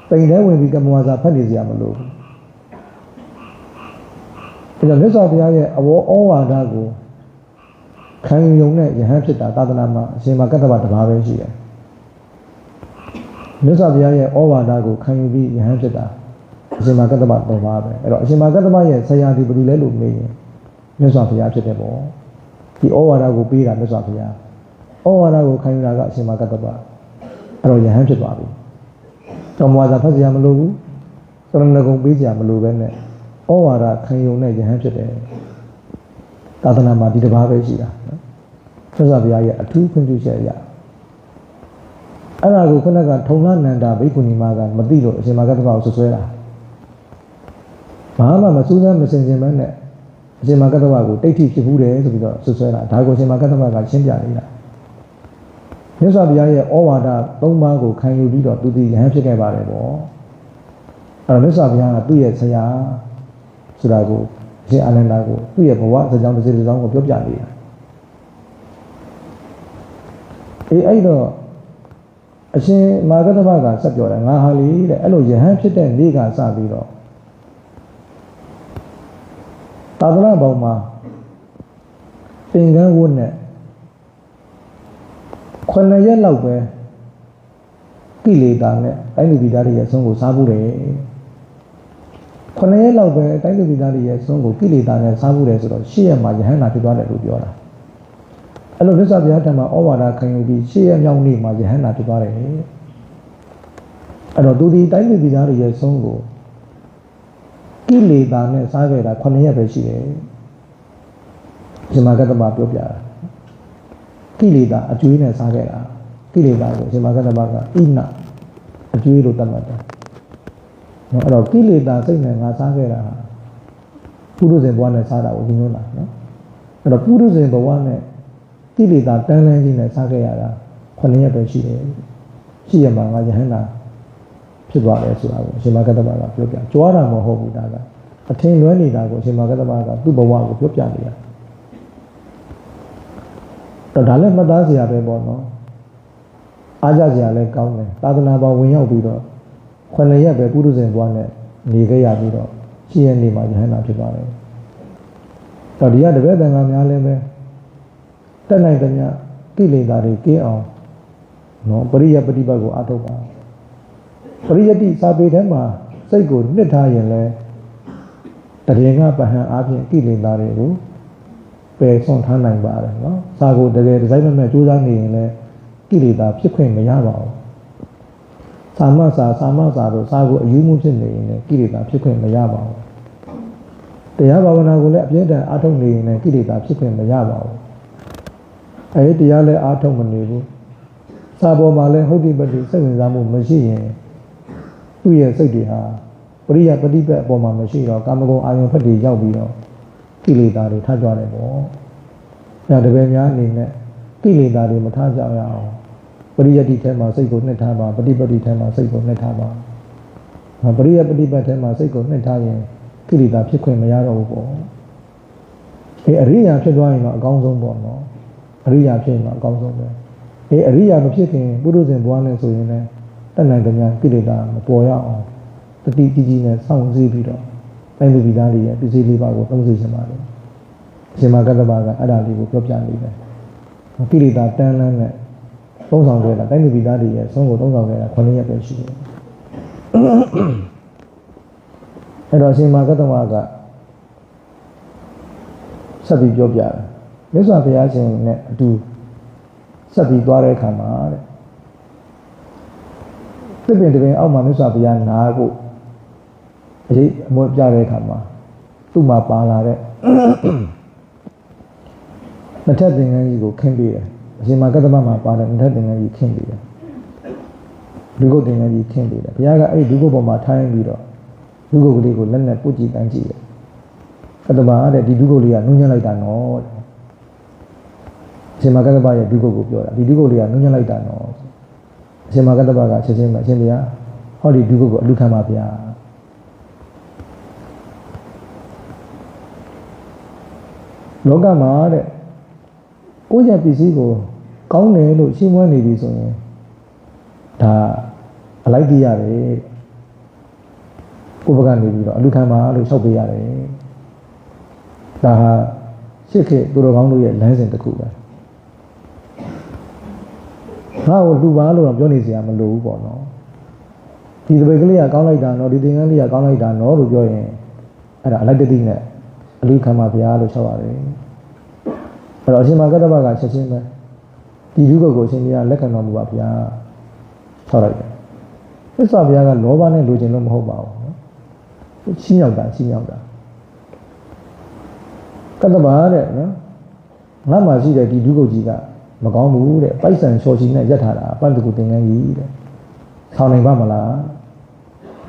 ပိန်ထဲဝင်ပြီးကမ္မဝါစာဖတ်နေစရာမလိုဘူးဒါကြောင့်မြတ်စွာဘုရားရဲ့အဝေါဩဝါဒကိုခံယူုံနဲ့ယဟန်ဖြစ်တာသာသနာမှာအရှင်မကတ္တဗတစ်ပါးပဲရှိတယ်မြတ်စွာဘုရားရဲ့ဩဝါဒကိုခံယူပြီးယဟန်ဖြစ်တာအရှင်မကတ္တဗတစ်ပါးပဲအဲ့တော့အရှင်မကတ္တဗရဲ့ဆရာဒီဘယ်လိုလဲလို့မေးရင်မြတ်စွာဘုရားဖြစ်တယ်ပေါ့ဒီဩဝါဒကိုပေးတာမြတ်စွာဘုရားဩဝါဒကိုခံယူတာကအရှင်မကတ္တဗအဲ့တော့ယဟန်ဖြစ်သွားပြီတော်မဝါစာဖတ်စရာမလိုဘူးသရဏဂုံပေးစရာမလိုပဲနဲ့ဩဝါဒခံယူနဲ့ယဟန်ဖြစ်တယ်သာသနာမှာဒီတစ်ပါးပဲရှိတာနော်မြတ်စွာဘုရားရဲ့အထူးခွင့်ပြုချက်အရအဲ့ဒါကိုခုနကထုံလနန္ဒာဘိက္ခုနီမကမသိလို့အရှင်မကတ္တဗကိုဆွဆွဲတာဘာမှမစူးစမ်းမစင်စင်ပဲနဲ့အရှင်မကတ္တဗကိုတိတ်ထိဖြစ်ဘူးတယ်ဆိုပြီးတော့ဆွဆွဲတာဒါကိုအရှင်မကတ္တဗကရှင်းပြနေတာမြတ်စွာဘုရားရဲ့ဩဝါဒ3ပါးကိုခံယူပြီးတော့သူဒီယဟန်ဖြစ်ခဲ့ပါတယ်ပေါ့အဲ့တော့မြတ်စွာဘုရားကသူ့ရဲ့ဆရာဆိုတာကိုအရှင်အာနန္ဒာကိုသူ့ရဲ့ဘဝစကြောင်းတစ်စိတ်တစ်စောင်းကိုပြောပြနေတာအဲ့တော့အရှင်မာဂတ္တဗကဆက်ပြောတယ်ငါဟာလေတဲ့အဲ့လိုယဟန်ဖြစ်တဲ့နေ့ကစပြီးတော့သာသနာ့ဘောင်မှာသင်္ကန်းဝတ်နဲ့9ရက်လောက်ပဲကိလေသာနဲ့တိုင်းလူပြည်သားတွေရဲ့ဆုံးကိုစားဖို့တယ်9ရက်လောက်ပဲတိုင်းလူပြည်သားတွေရဲ့ဆုံးကိုကိလေသာနဲ့စားဖို့တယ်ဆိုတော့10ရက်မှာယဟန်နာဖြစ်သွားတယ်လို့ပြောတာအဲ့လိုမြတ်စွာဘုရားထံမှာဩဝါဒခံယူပြီး10ရက်မြောက်နေ့မှာယဟန်နာဖြစ်သွားတယ်အဲ့တော့သူဒီတိုင်းလူပြည်သားတွေရဲ့ဆုံးကိုကိလေသာနဲ့စားခဲ့တာ9ရက်ပဲရှိတယ်ဇမကတ္တမပြောပြတာကိလေသာအကျွေးနဲ့စားခဲ့တာကိလေသာကိုဇမကတ္တမကဣနအကျွေးလို့သတ်မှတ်တယ်နော်အဲ့တော့ကိလေသာစိတ်နဲ့ငါစားခဲ့တာပုရုဇဉ်ဘဝနဲ့စားတာကိုညွှန်းတာနော်အဲ့တော့ပုရုဇဉ်ဘဝနဲ့ကိလေသာတန်းလန်းကြီးနဲ့စားခဲ့ရတာ9ရက်ပဲရှိတယ်ရှိရမှာငါယဟန္တာ ဖြစ်သွားတယ်ဆိုတာကိုရှင်မကတ္တဗကပြောပြကြွားတာမဟုတ်ဘူးဒါကအထင်လွဲနေတာကိုရှင်မကတ္တဗကသူ့ဘဝကိုပြောပြနေတာတော့ဒါလည်းမှတ်သားစရာပဲပေါ့နော်အားကြစရာလည်းကောင်းတယ်သာသနာပေါ်ဝင်ရောက်ပြီးတော့9 ရက်ပဲပုရုဇဉ်ဘဝနဲ့နေခဲ့ရပြီးတော့ရှင်းရနေမှာယဟန္တာဖြစ်သွားတယ်တော့ဒီကတပည့်တန်ခါများလည်းပဲတက်နိုင်တဲ့များကိလေသာတွေကင်းအောင်နော်ပရိယပฏิပတ်ကိုအထုတ်ပါပရိယတိစာပေထဲမှာစိတ်ကိုနှစ်ထားရင်လဲတရေကပဟံအားဖြင့်ကိလေသာတွေကိုပယ်ဆွန့်ထားနိုင်ပါတယ်နော်စာကိုတကယ်ဒီဇိုင်းမဲ့ကြိုးစားနေရင်လဲကိလေသာဖြစ်ခွင့်မရပါဘူးစာမစာတို့စာကိုအယူမှုဖြစ်နေရင်လည်းကိလေသာဖြစ်ခွင့်မရပါဘူးတရားဘာဝနာကိုလည်းအပြည့်အစုံအားထုတ်နေရင်လည်းကိလေသာဖြစ်ခွင့်မရပါဘူးအဲဒီတရားလည်းအားထုတ်မနေဘူးစာပေါ်မှာလည်းဟုတ်တိပတိစိတ်ဝင်စားမှုမရှိရင်သူ့ရဲ့စိတ်တွေဟာပရိယပฏิပတ်အပေါ်မှာမရှိတော့ကာမဂုဏ်အာယုံဖက်တွေရောက်ပြီးတော့ကိလေသာတွေထကြွတယ်ပေါ့အဲတပည့်များအနေနဲ့ကိလေသာတွေမထကြရအောင်ပရိယတိထဲမှာစိတ်ကိုနှစ်ထားပါပฏิပတိထဲမှာစိတ်ကိုနှစ်ထားပါပရိယပฏิပတ်ထဲမှာစိတ်ကိုနှစ်ထားရင်ကိလေသာဖြစ်ခွင့်မရတော့ဘူးပေါ့အရိယာဖြစ်သွားရင်တော့အကောင်းဆုံးပေါ့နော်အရိယာဖြစ်ရင်တော့အကောင်းဆုံးပဲအရိယာမဖြစ်ခင်ပုရုဇဉ်ဘဝနဲ့ဆိုရင်လည်းတဏ္ဍာကညာကိလေသာမပေါ်ရအောင်တတိကြီးကြီးနဲ့စောင့်စည်းပြီးတော့တိုင်းသူပြည်သားတွေရဲ့ပစ္စည်းလေးပါကိုသုံးစေချင်ပါတယ်အရှင်မကတ္တဗကအဲ့ဒါလေးကိုပြောပြနေတယ်ကိလေသာတန်းလန်းနဲ့သုံးဆောင်ခဲ့တာတိုင်းသူပြည်သားတွေရဲ့ဆုံးကိုသုံးဆောင်ခဲ့တာ9 ရက်ပဲရှိတယ်အဲ့တော့အရှင်မကတ္တဗကဆက်ပြီးပြောပြတယ်မြတ်စွာဘုရားရှင်နဲ့အတူဆက်ပြီးသွားတဲ့အခါမှာတဲ့သစ်ပင်တပင်အောက်မှာမြတ်စွာဘုရားနာဖို့အရေးအမွေပြတဲ့အခါမှာသူ့မှာပါလာတဲ့နှစ်ထပ်သင်္ကန်းကြီးကိုခင်းပေးတယ်အရှင်မကတ္တဗမှာပါတဲ့နှစ်ထပ်သင်္ကန်းကြီးခင်းပေးတယ်ဒုက္ခသင်္ကန်းကြီးခင်းပေးတယ်ဘုရားကအဲ့ဒီဒုက္ခပေါ်မှာထိုင်ပြီးတော့ဒုက္ခကလေးကိုလက်နဲ့ပုတ်ကြည့်တန်းကြည့်တယ်ကတ္တဗတဲ့ဒီဒုက္ခလေးကနုညံ့လိုက်တာနော်အရှင်မကတ္တဗရဲ့ဒုက္ခကိုပြောတာဒီဒုက္ခလေးကနုညံ့လိုက်တာနော်အရှင်မကတ္တဗကချက်ချင်းပဲအရှင်ဘုရားဟောဒီဒုက္ခကိုအလူခံပါဗျာလောကမှာတဲ့ကိုယ့်ရဲ့ပစ္စည်းကိုကောင်းတယ်လို့ရှင်းမွန်းနေပြီဆိုရင်ဒါအလိုက်ပြရတယ်ကိုယ့်ဘက်ကနေပြီးတော့အလူခံပါလို့လျှောက်ပေးရတယ်ဒါဟာရှစ်ခေတ်သူတော်ကောင်းတို့ရဲ့လမ်းစဉ်တစ်ခုပဲငါ့ကိုလူပါလို့တော့ပြောနေစရာမလိုဘူးပေါ့နော်ဒီတပည့်ကလေးကကောင်းလိုက်တာနော်ဒီသင်္ကန်းလေးကကောင်းလိုက်တာနော်လို့ပြောရင်အဲ့ဒါအလိုက်တတိနဲ့အလူခံပါဗျာလို့လျှောက်ရတယ်အဲ့တော့အရှင်မကတ္တဗကချက်ချင်းပဲဒီဒုက္ခကိုအရှင်ဘုရားလက်ခံတော်မူပါဗျာဆောက်လိုက်တယ်သစ္စာဘုရားကလောဘနဲ့လိုချင်လို့မဟုတ်ပါဘူးနော်ချီးမြှောက်တာကတ္တဗတဲ့နော်ငါမှရှိတဲ့ဒီဒုက္ခကြီးကမကောင်းဘူးတဲ့ပိုက်ဆံချော်ချီနဲ့ရက်ထားတာပန့်တကူသင်္ကန်းကြီးတဲ့ဆောင်းနိုင်ပါမလား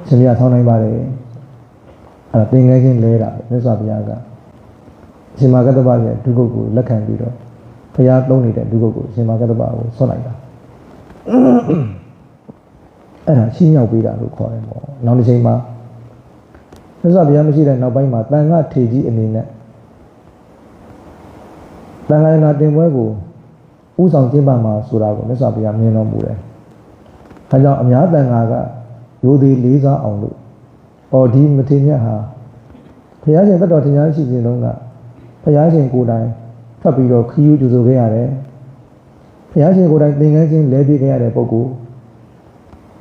ရှင်ဘုရားဆောင်းနိုင်ပါတယ်အဲ့ဒါသင်္ကန်းချင်းလဲတာမြတ်စွာဘုရားကအရှင်မကတ္တဗရဲ့ဒုက္ခကိုလက်ခံပြီးတော့ဘုရားသုံးနေတဲ့ဒုက္ခကိုအရှင်မကတ္တဗကိုဆွတ်လိုက်တာအဲ့ဒါရှင်းရောက်ပေးတာလို့ခေါ်တယ်ပေါ့နောက်တစ်ချိန်မှာမြတ်စွာဘုရားမရှိတဲ့နောက်ပိုင်းမှာတန်ခါထေကြီးအနေနဲ့တန်ခါရဏတင်ပွဲကိုဥဆောင်ကျင်းပမှာဆိုတာကိုမြတ်စွာဘုရားမြင်တော်မူတယ်အဲကြောင့်အများတန်ခါကရိုသေလေးစားအောင်လို့ဒီမထေရမြတ်ဟာဘုရားရှင်တတ်တော်တရားရှိခြင်းလုံးကဘုရားရှင်ကိုယ်တိုင်ဖတ်ပြီးတော့ခရီးကျူဆိုခဲ့ရတယ်ဘုရားရှင်ကိုယ်တိုင်သင်္ကန်းချင်းလဲပေးခဲ့ရတဲ့ပုဂ္ဂိုလ်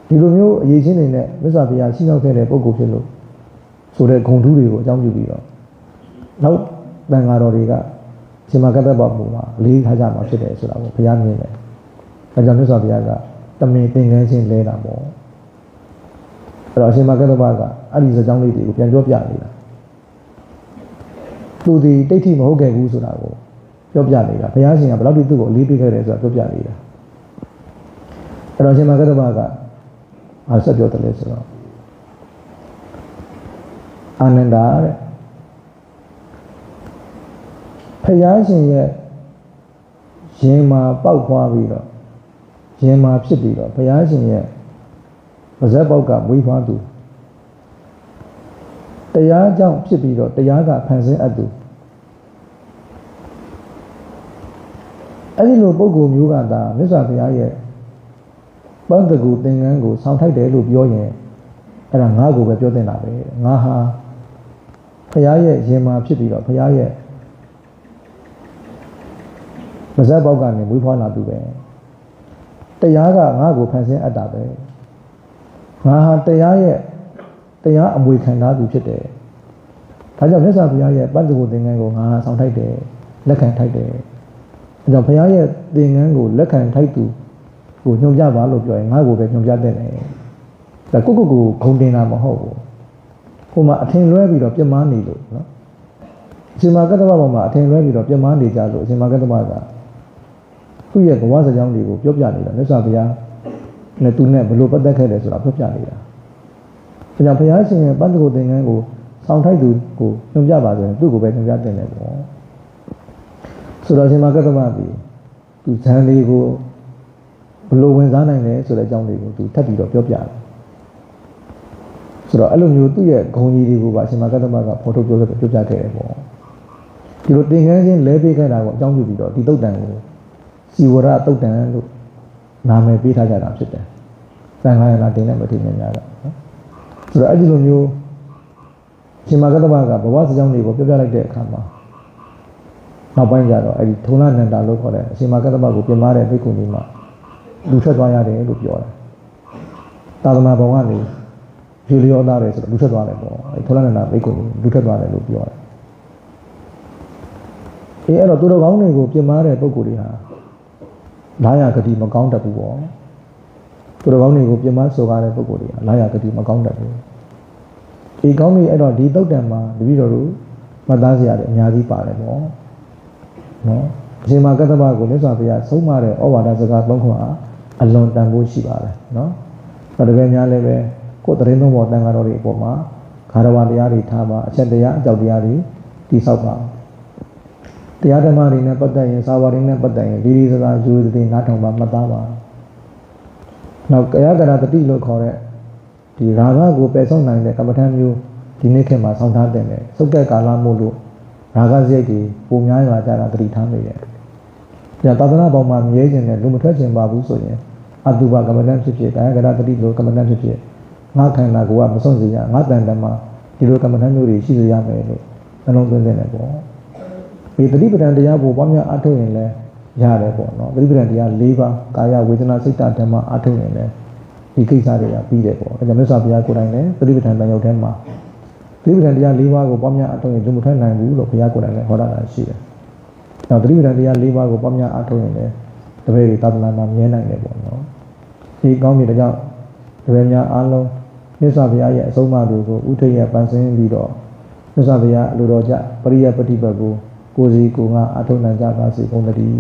ဒီလိုမျိုးအရေးချင်းတွေနဲ့မြတ်စွာဘုရားရှင်းရောက်ခဲ့တဲ့ပုဂ္ဂိုလ်ဖြစ်လို့ဆိုတဲ့ဂုဏ်ထူးတွေကိုအကြောင်းပြုပြီးတော့နောက်တန်ဃာတော်တွေကရှင်မကတ္တဗဘုရားလေးထားကြမှာဖြစ်တယ်ဆိုတာကိုဘုရားမြင်တယ်အဲကြောင့်မြတ်စွာဘုရားကတမင်သင်္ကန်းချင်းလဲတာပေါ့အဲ့တော့ရှင်မကတ္တဗကအဲ့ဒီစကြောင်းလေးတွေကိုပြန်ပြောပြနေတာသူဒီတိဋ္ဌိမဟုတ်ခဲ့ဘူးဆိုတာကိုပြောပြနေတာဘုရားရှင်ကဘယ်လောက်ထိသူ့ကိုအလေးပေးခဲ့တယ်ဆိုတာပြောပြနေတာအဲ့တော့ရှင်မကတ္တဗကဆက်ပြောတယ်လေဆိုတော့အာနန္ဒာတဲ့ဘုရားရှင်ရဲ့ရင်မှာပေါက်ခွားပြီးတော့ရင်မှာဖြစ်ပြီးတော့ဘုရားရှင်ရဲ့ ဇက်ပေါက်ကမွေးဖွားသူတရားကြောင့်ဖြစ်ပြီးတော့တရားကဖန်ဆင်းအပ်သူအဲ့ဒီလိုပုဂ္ဂိုလ်မျိုးကသာမြတ်စွာဘုရားရဲ့ပန်းတကူသင်္ကန်းကိုဆောင်းထိုက်တယ်လို့ပြောရင်အဲ့ဒါငါ့ကိုပဲပြောတင်တာပဲငါဟာဘုရားရဲ့ရင်မာဖြစ်ပြီးတော့ဘုရားရဲ့ပါဇက်ပေါက်ကနေမွေးဖွားလာသူပဲတရားကငါ့ကိုဖန်ဆင်းအပ်တာပဲငါဟာတရားအမွေခံထားသူဖြစ်တယ်ဒါကြောင့်မြတ်စွာဘုရားရဲ့ပန်းတကူသင်္ကန်းကိုငါဟာဆောင်းထိုက်တယ်လက်ခံထိုက်တယ်ဒါကြောင့်ဘုရားရဲ့သင်္ကန်းကိုလက်ခံထိုက်သူကိုညွှန်ပြပါလို့ပြောရင်ငါ့ကိုပဲညွှန်ပြတဲ့တယ်ဒါကိုဂုံတင်တာမဟုတ်ဘူးဟိုမှာအထင်လွဲပြီးတော့ပြမနေလို့နော်အရှင်မကတ္တဗဘောမှာအထင်လွဲပြီးတော့ပြမနေကြလို့အရှင်မကတ္တဗကသူ့ရဲ့ဘဝစကြောင်းတွေကိုပြောပြနေတာမြတ်စွာဘုရားနဲ့သူနဲ့ဘယ်လိုပတ်သက်ခဲ့တယ်ဆိုတာပြောပြနေတာဒါကြောင့်ဘုရားရှင်ရဲ့ပန်းတကူသင်္ကန်းကိုဆောင်းထိုက်သူကိုညွှန်ပြပါဆိုရင်သူ့ကိုပဲညွှန်ပြတဲ့တယ်ပေါ့ဆိုတော့အရှင်မကတ္တဗပြီသူဇန်လေးကိုဘယ်လိုဝင်စားနိုင်လဲဆိုတဲ့အကြောင်းလေးကိုသူထပ်ပြီးတော့ပြောပြတယ်ဆိုတော့အဲ့လိုမျိုးသူ့ရဲ့ဂုဏ်ကြီးတွေကိုပါအရှင်မကတ္တဗကဖော်ထုတ်ပြောပြခဲ့တယ်ပေါ့ဒီလိုသင်္ကန်းချင်းလဲပေးခဲ့တာကိုအကြောင်းပြုပြီးတော့ဒီတုတ်တန်ကိုစီဝရတုတ်တန်လို့နာမည်ပေးထားကြတာဖြစ်တယ်သံဃာရဏတင်တဲ့မထေရများကနော်ဆိုတော့အဲ့ဒီလိုမျိုးအရှင်မကတ္တဗကဘဝစကြောင်းတွေကိုပြောပြလိုက်တဲ့အခါမှာနောက်ပိုင်းကျတော့အဲ့ဒီထုံလနန္ဒာလို့ခေါ်တဲ့အရှင်မကတ္တဗကိုပြင်မာတဲ့ဘိက္ခုနီမှာလူထွက်သွားရတယ်လို့ပြောတယ်သာသနာ့ဘုံကနေဖြေလျောသားတယ်ဆိုတော့လူထွက်သွားတယ်ပေါ့အဲ့ထုံလနန္ဒာဘိက္ခုနီလူထွက်သွားတယ်လို့ပြောတယ်အဲ့တော့သူတော်ကောင်းတွေကိုပြင်မာတဲ့ပုဂ္ဂိုလ်တွေဟာလာရဂတိမကောင်းတတ်ဘူးပေါ့သူတော်ကောင်းတွေကိုပြင်မာဆိုကားတဲ့ပုဂ္ဂိုလ်တွေဟာလာရဂတိမကောင်းတတ်ဘူးဒီကောင်းပြီအဲ့တော့ဒီတုတ်တံမှာတပည့်တော်တို့မှတ်သားစရာတွေအများကြီးပါတယ်ပေါ့နော်အရှင်မကတ္တဗကိုမြတ်စွာဘုရားဆုံးမတဲ့ဩဝါဒစကားသုံးခုဟာအလွန်တန်ဖိုးရှိပါတယ်နော်ဒါတကယ်များလည်းပဲကိုယ်တရင်သုံးပေါ်တန်ဃာတော်တွေအပေါ်မှာဂါရဝတရားတွေထားပါအချက်တရားအကြောက်တရားတွေတိဆောက်ပါတရားဓမ္မတွေနဲ့ပတ်သက်ရင်စာဝါတွေနဲ့ပတ်သက်ရင်ဒီစကားယူသည်နားထောင်ပါမှတ်သားပါနောက်ကယကရတတိလို့ခေါ်တဲ့ဒီရာဂကိုပယ်ဆုံးနိုင်တဲ့ကမ္မထမ်းမျိုးဒီနေ့ခေတ်မှာဆောင်းထားတဲ့စုတ်ကဲကာလမို့လို့ရာဂစရိတ်တွေပုံများလာကြတာတတိထားနေတယ်။ဒါသာသနာ့ဘောင်မှာမြဲခြင်းနဲ့လူမထွက်ခြင်းပါဘူးဆိုရင်အတုပကမ္မထမ်းဖြစ်ဖြစ်ကာယကရတတိလို့ကမ္မထမ်းဖြစ်ဖြစ်ငါခန္ဓာကိုယ်ကမဆုံးစေရငါတန်တမှာဒီလိုကမ္မထမ်းမျိုးတွေရှိစေရမယ်လို့နှလုံးသွင်းနေတယ်ပေါ့။ဒီတတိပဒံတရားကိုပွားများအထုတ်ရင်လည်းရတယ်ပေါ့နော်။တတိပဒံတရား၄ပါးကာယဝေဒနာစိတ်ဓမ္မအထုတ်ရင်လည်းဒီကိစ္စတွေကပြီးတယ်ပေါ့။ဒါကြောင့်မြတ်စွာဘုရားကိုယ်တိုင်လည်းတတိပဒံတန်ရုပ်ထဲမှာသတိပဋ္ဌာန်တရား၄ပါးကိုပွားများအထောက်ရင်လူမထွက်နိုင်ဘူးလို့ဘုရားကိုယ်တိုင်လည်းဟောတာရှိတယ်။နောက်သတိပဋ္ဌာန်တရား၄ပါးကိုပွားများအထောက်ရင်လည်းတပည့်တွေသာသနာမှာမြဲနိုင်တယ်ပေါ့နော်။ဒီကောင်းပြီဒါကြောင့်တပည့်များအားလုံးမြတ်စွာဘုရားရဲ့အဆုံးအမတွေကိုဥထိပ်ရပန်းစင်းပြီးတော့မြတ်စွာဘုရားအလိုတော်ကြပရိယပฏิပတ်ကိုကိုယ်စီကိုယ်ငါအထောက်နိုင်ကြပါစေကုန်သတည်း